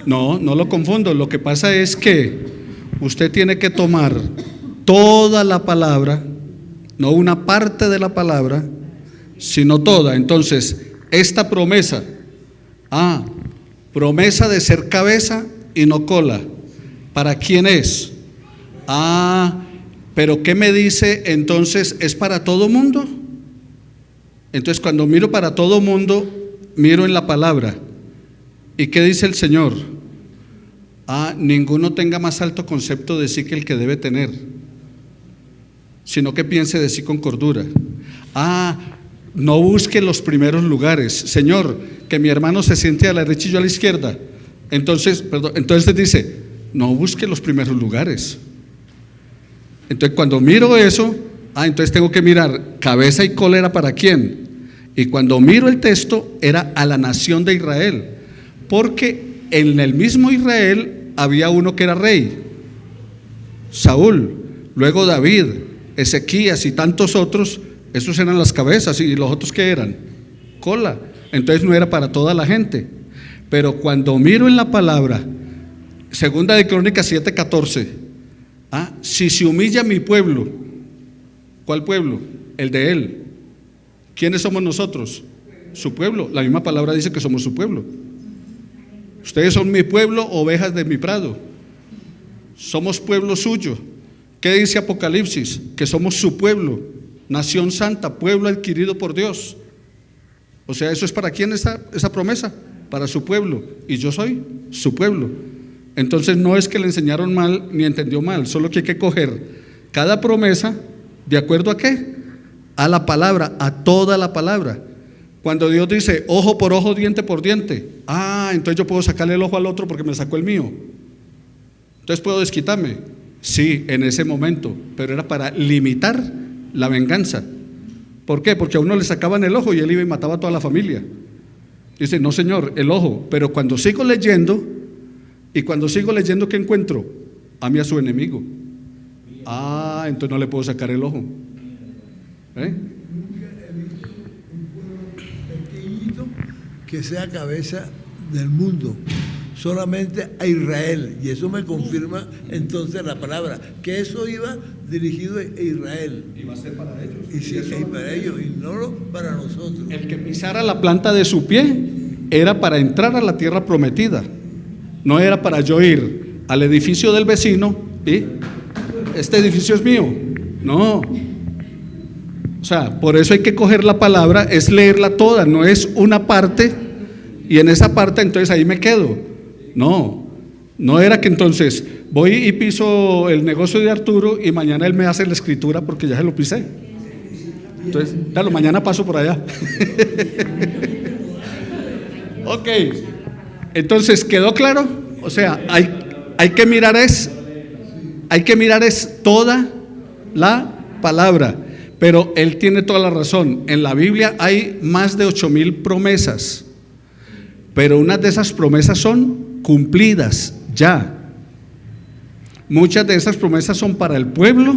no lo confundo, lo que pasa es que usted tiene que tomar toda la palabra, no una parte de la palabra, sino toda. Entonces, esta promesa, promesa de ser cabeza y no cola, ¿para quién es? Pero ¿qué me dice entonces? ¿Es para todo mundo? Entonces, cuando miro para todo mundo, miro en la palabra. ¿Y qué dice el Señor? Ninguno tenga más alto concepto de sí que el que debe tener, sino que piense de sí con cordura. No busque los primeros lugares. Señor, que mi hermano se siente a la derecha y yo a la izquierda. Entonces dice, no busque los primeros lugares. Entonces cuando miro eso, entonces tengo que mirar cabeza y cola era para quién. Y cuando miro el texto, era a la nación de Israel. Porque en el mismo Israel había uno que era rey, Saúl, luego David, Ezequías y tantos otros. Esos eran las cabezas, y los otros ¿qué eran? Cola. Entonces no era para toda la gente. Pero cuando miro en la palabra, segunda de Crónicas 7:14, si se humilla mi pueblo, ¿cuál pueblo? El de él. ¿Quiénes somos nosotros? Su pueblo. La misma palabra dice que somos su pueblo. Ustedes son mi pueblo, ovejas de mi prado. Somos pueblo suyo. ¿Qué dice Apocalipsis? Que somos su pueblo, nación santa, pueblo adquirido por Dios. O sea, ¿eso es para quién esa promesa? Para su pueblo. Y yo soy su pueblo. Entonces no es que le enseñaron mal ni entendió mal, solo que hay que coger cada promesa ¿de acuerdo a qué? A la palabra, a toda la palabra. Cuando Dios dice ojo por ojo, diente por diente, entonces yo puedo sacarle el ojo al otro porque me sacó el mío. Entonces puedo desquitarme. Sí, en ese momento, pero era para limitar la venganza. ¿Por qué? Porque a uno le sacaban el ojo y él iba y mataba a toda la familia. Dice, no señor, el ojo. Pero cuando sigo leyendo, ¿qué encuentro? Ame a su enemigo. Entonces no le puedo sacar el ojo. Que sea cabeza del mundo, solamente a Israel, y eso me confirma entonces la palabra, que eso iba dirigido a Israel. Y va a ser para ellos. Y para ellos, y no para nosotros. El que pisara la planta de su pie era para entrar a la tierra prometida, no era para yo ir al edificio del vecino y este edificio es mío. No. O sea, por eso hay que coger la palabra, es leerla toda, no es una parte y en esa parte entonces ahí me quedo. No era que entonces voy y piso el negocio de Arturo y mañana él me hace la escritura porque ya se lo pisé. Entonces, claro, mañana paso por allá. Ok, entonces, ¿quedó claro? O sea, hay que mirar es toda la palabra. Pero él tiene toda la razón. En la Biblia hay más de 8,000 promesas, pero unas de esas promesas son cumplidas ya. Muchas de esas promesas son para el pueblo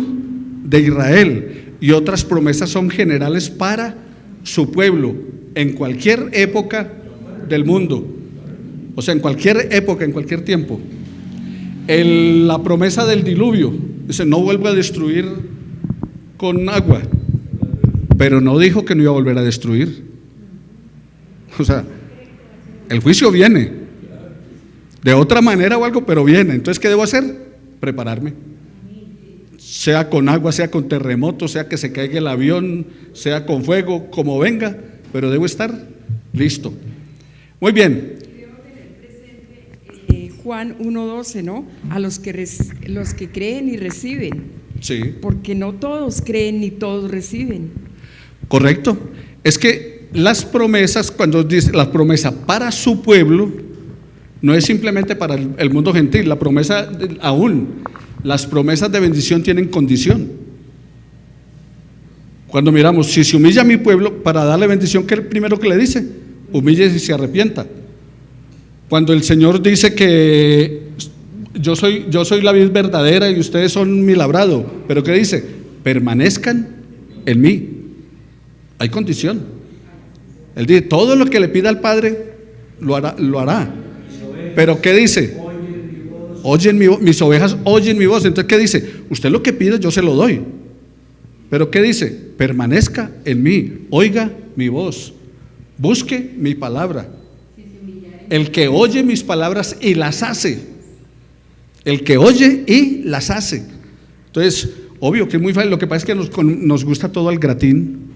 de Israel y otras promesas son generales para su pueblo en cualquier época del mundo. O sea, en cualquier época, en cualquier tiempo. La promesa del diluvio dice, no vuelvo a destruir con agua. pero no dijo que no iba a volver a destruir. O sea, el juicio viene, de otra manera o algo, pero viene. Entonces, ¿qué debo hacer? Prepararme. Sea con agua, sea con terremoto, sea que se caiga el avión, sea con fuego, como venga, pero debo estar listo. Muy bien. Juan 1:12, ¿no? A los que creen y reciben. Sí. Porque no todos creen ni todos reciben. Correcto. Es que las promesas, cuando dice la promesa para su pueblo, no es simplemente para el mundo gentil. La promesa, aún, las promesas de bendición tienen condición. Cuando miramos, si se humilla a mi pueblo para darle bendición, ¿qué es el primero que le dice? Humíllese y se arrepienta. Cuando el Señor dice que yo soy la vid verdadera y ustedes son mi labrado, pero ¿qué dice? Permanezcan en mí. Hay condición. Él dice, todo lo que le pida al Padre lo hará. Pero ¿qué dice? Oyen mi voz, mis ovejas oyen mi voz. Entonces, ¿qué dice? Usted lo que pide yo se lo doy. Pero ¿qué dice? Permanezca en mí, oiga mi voz, busque mi palabra. El que oye mis palabras y las hace. El que oye y las hace. Entonces, obvio que es muy fácil. Lo que pasa es que nos gusta todo al gratín.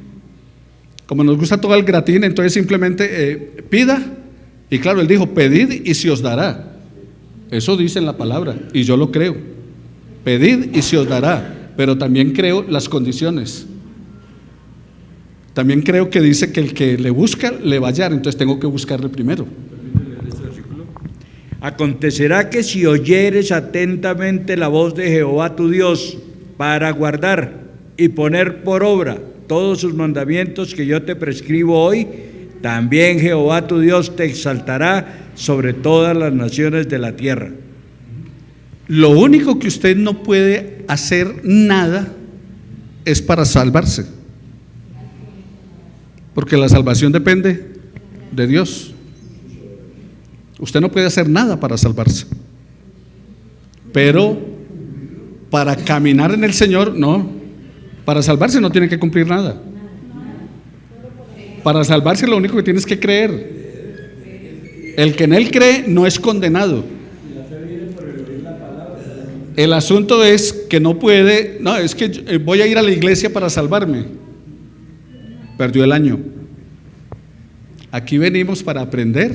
Como nos gusta todo al gratín, entonces simplemente pida. Y claro, él dijo, pedid y se os dará. Eso dice en la palabra y yo lo creo. Pedid y se os dará. Pero también creo las condiciones. También creo que dice que el que le busca le va a hallar. Entonces tengo que buscarle primero. Acontecerá que si oyeres atentamente la voz de Jehová tu Dios para guardar y poner por obra todos sus mandamientos que yo te prescribo hoy, también Jehová tu Dios te exaltará sobre todas las naciones de la tierra. Lo único que usted no puede hacer nada es para salvarse, porque la salvación depende de Dios. Usted no puede hacer nada para salvarse, pero para caminar en el Señor, no. Para salvarse no tiene que cumplir nada. Para salvarse lo único que tienes que creer. El que en Él cree no es condenado. El asunto es que no puede, no, es que voy a ir a la iglesia para salvarme. Perdió el año. Aquí venimos para aprender,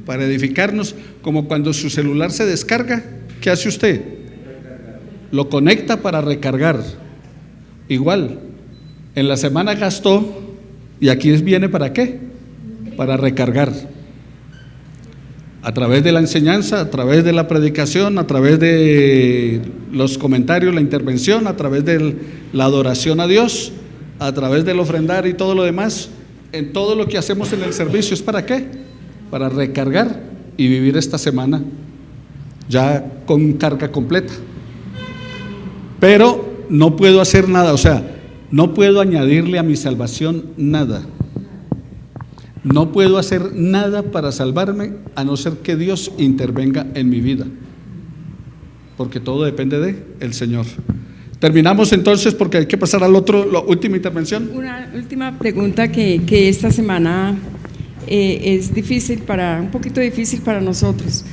para edificarnos, como cuando su celular se descarga, ¿qué hace usted? Lo conecta para recargar. Igual, en la semana gastó y aquí viene ¿para qué? Para recargar. A través de la enseñanza, a través de la predicación, a través de los comentarios, la intervención, a través de la adoración a Dios, a través del ofrendar y todo lo demás. En todo lo que hacemos en el servicio, ¿es para qué? Para recargar y vivir esta semana ya con carga completa. Pero no puedo hacer nada, o sea, no puedo añadirle a mi salvación nada. No puedo hacer nada para salvarme a no ser que Dios intervenga en mi vida, porque todo depende de el Señor. Terminamos entonces porque hay que pasar al otro, la última intervención. Una última pregunta que esta semana es difícil un poquito difícil para nosotros.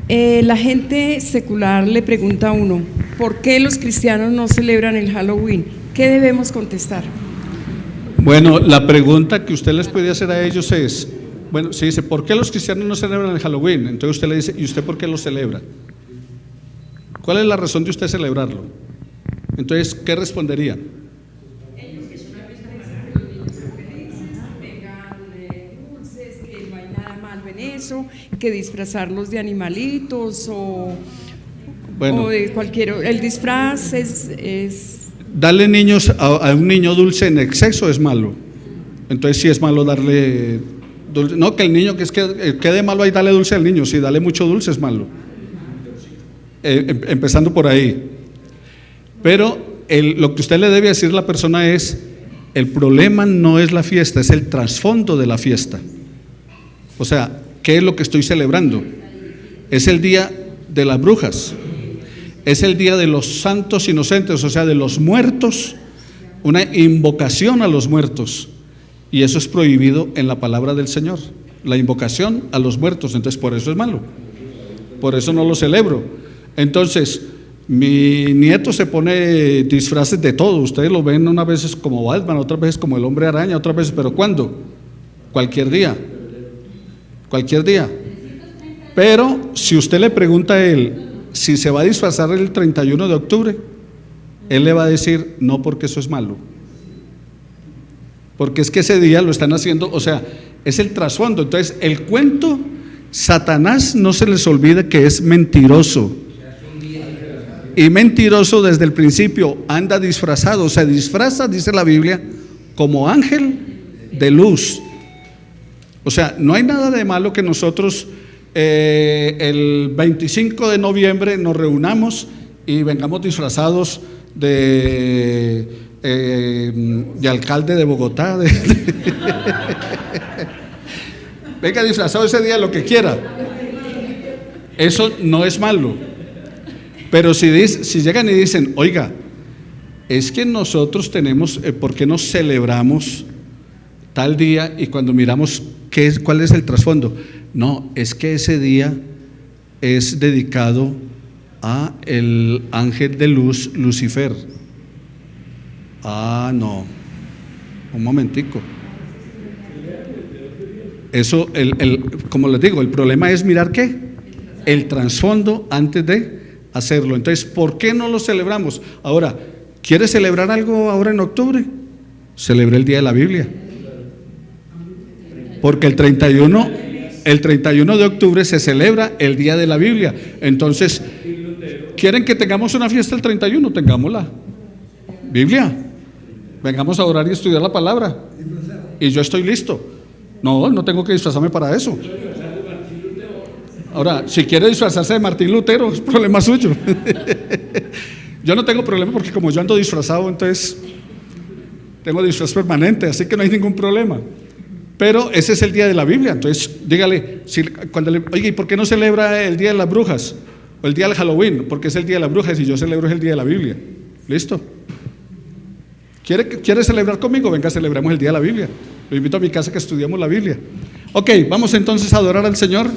La gente secular le pregunta a uno, ¿por qué los cristianos no celebran el Halloween? ¿Qué debemos contestar? Bueno, la pregunta que usted les puede hacer a ellos es, bueno, si dice, ¿por qué los cristianos no celebran el Halloween? Entonces usted le dice, ¿y usted por qué lo celebra? ¿Cuál es la razón de usted celebrarlo? Entonces, ¿qué respondería? Ellos que son una fiesta para que los niños sean felices, tengan dulces, que no hay nada malo en eso, que disfrazarlos de animalitos o de cualquier, el disfraz es darle niños a un niño dulce en exceso es malo. Entonces sí es malo darle dulce. No, que el niño, que de malo hay darle dulce al niño. Si darle mucho dulce es malo. Empezando por ahí. Pero lo que usted le debe decir a la persona es, el problema no es la fiesta, es el trasfondo de la fiesta. O sea, ¿qué es lo que estoy celebrando? Es el día de las brujas. Es el día de los santos inocentes, o sea, de los muertos una invocación a los muertos, y eso es prohibido en la palabra del Señor, la invocación a los muertos. Entonces por eso es malo, por eso no lo celebro. Entonces mi nieto se pone disfraces de todo, ustedes lo ven unas veces como Batman, otras veces como el hombre araña, otras veces, pero ¿cuándo? Cualquier día, cualquier día. Pero si usted le pregunta a él si se va a disfrazar el 31 de octubre, él le va a decir no, porque eso es malo, porque es que ese día lo están haciendo, o sea, es el trasfondo. Entonces el cuento, Satanás, no se les olvide que es mentiroso, y mentiroso desde el principio, anda disfrazado, se disfraza, dice la Biblia, como ángel de luz. O sea, no hay nada de malo que nosotros el 25 de noviembre nos reunamos y vengamos disfrazados de alcalde de Bogotá, venga disfrazado ese día lo que quiera. Eso no es malo. Pero si llegan y dicen, oiga, es que nosotros tenemos, ¿por qué no celebramos tal día? Y cuando miramos cuál es el trasfondo, no, es que ese día es dedicado a el ángel de luz, Lucifer. Ah, no, un momentico. Eso, como les digo, el problema es mirar ¿qué? El trasfondo antes de hacerlo. Entonces, ¿por qué no lo celebramos? Ahora, ¿quiere celebrar algo ahora en octubre? Celebre el Día de la Biblia. Porque el 31 de octubre se celebra el Día de la Biblia. Entonces, ¿quieren que tengamos una fiesta el 31? Tengámosla. Biblia. Vengamos a orar y estudiar la palabra. Y yo estoy listo. No tengo que disfrazarme para eso. Ahora, si quiere disfrazarse de Martín Lutero, es problema suyo. Yo no tengo problema porque como yo ando disfrazado, entonces tengo disfraz permanente, así que no hay ningún problema. Pero ese es el día de la Biblia. Entonces dígale, oye, ¿y por qué no celebra el día de las brujas? O el día del Halloween, porque es el día de las brujas y yo celebro el día de la Biblia. ¿Listo? ¿Quiere celebrar conmigo? Venga, celebremos el día de la Biblia. Lo invito a mi casa que estudiamos la Biblia. Ok, vamos entonces a adorar al Señor.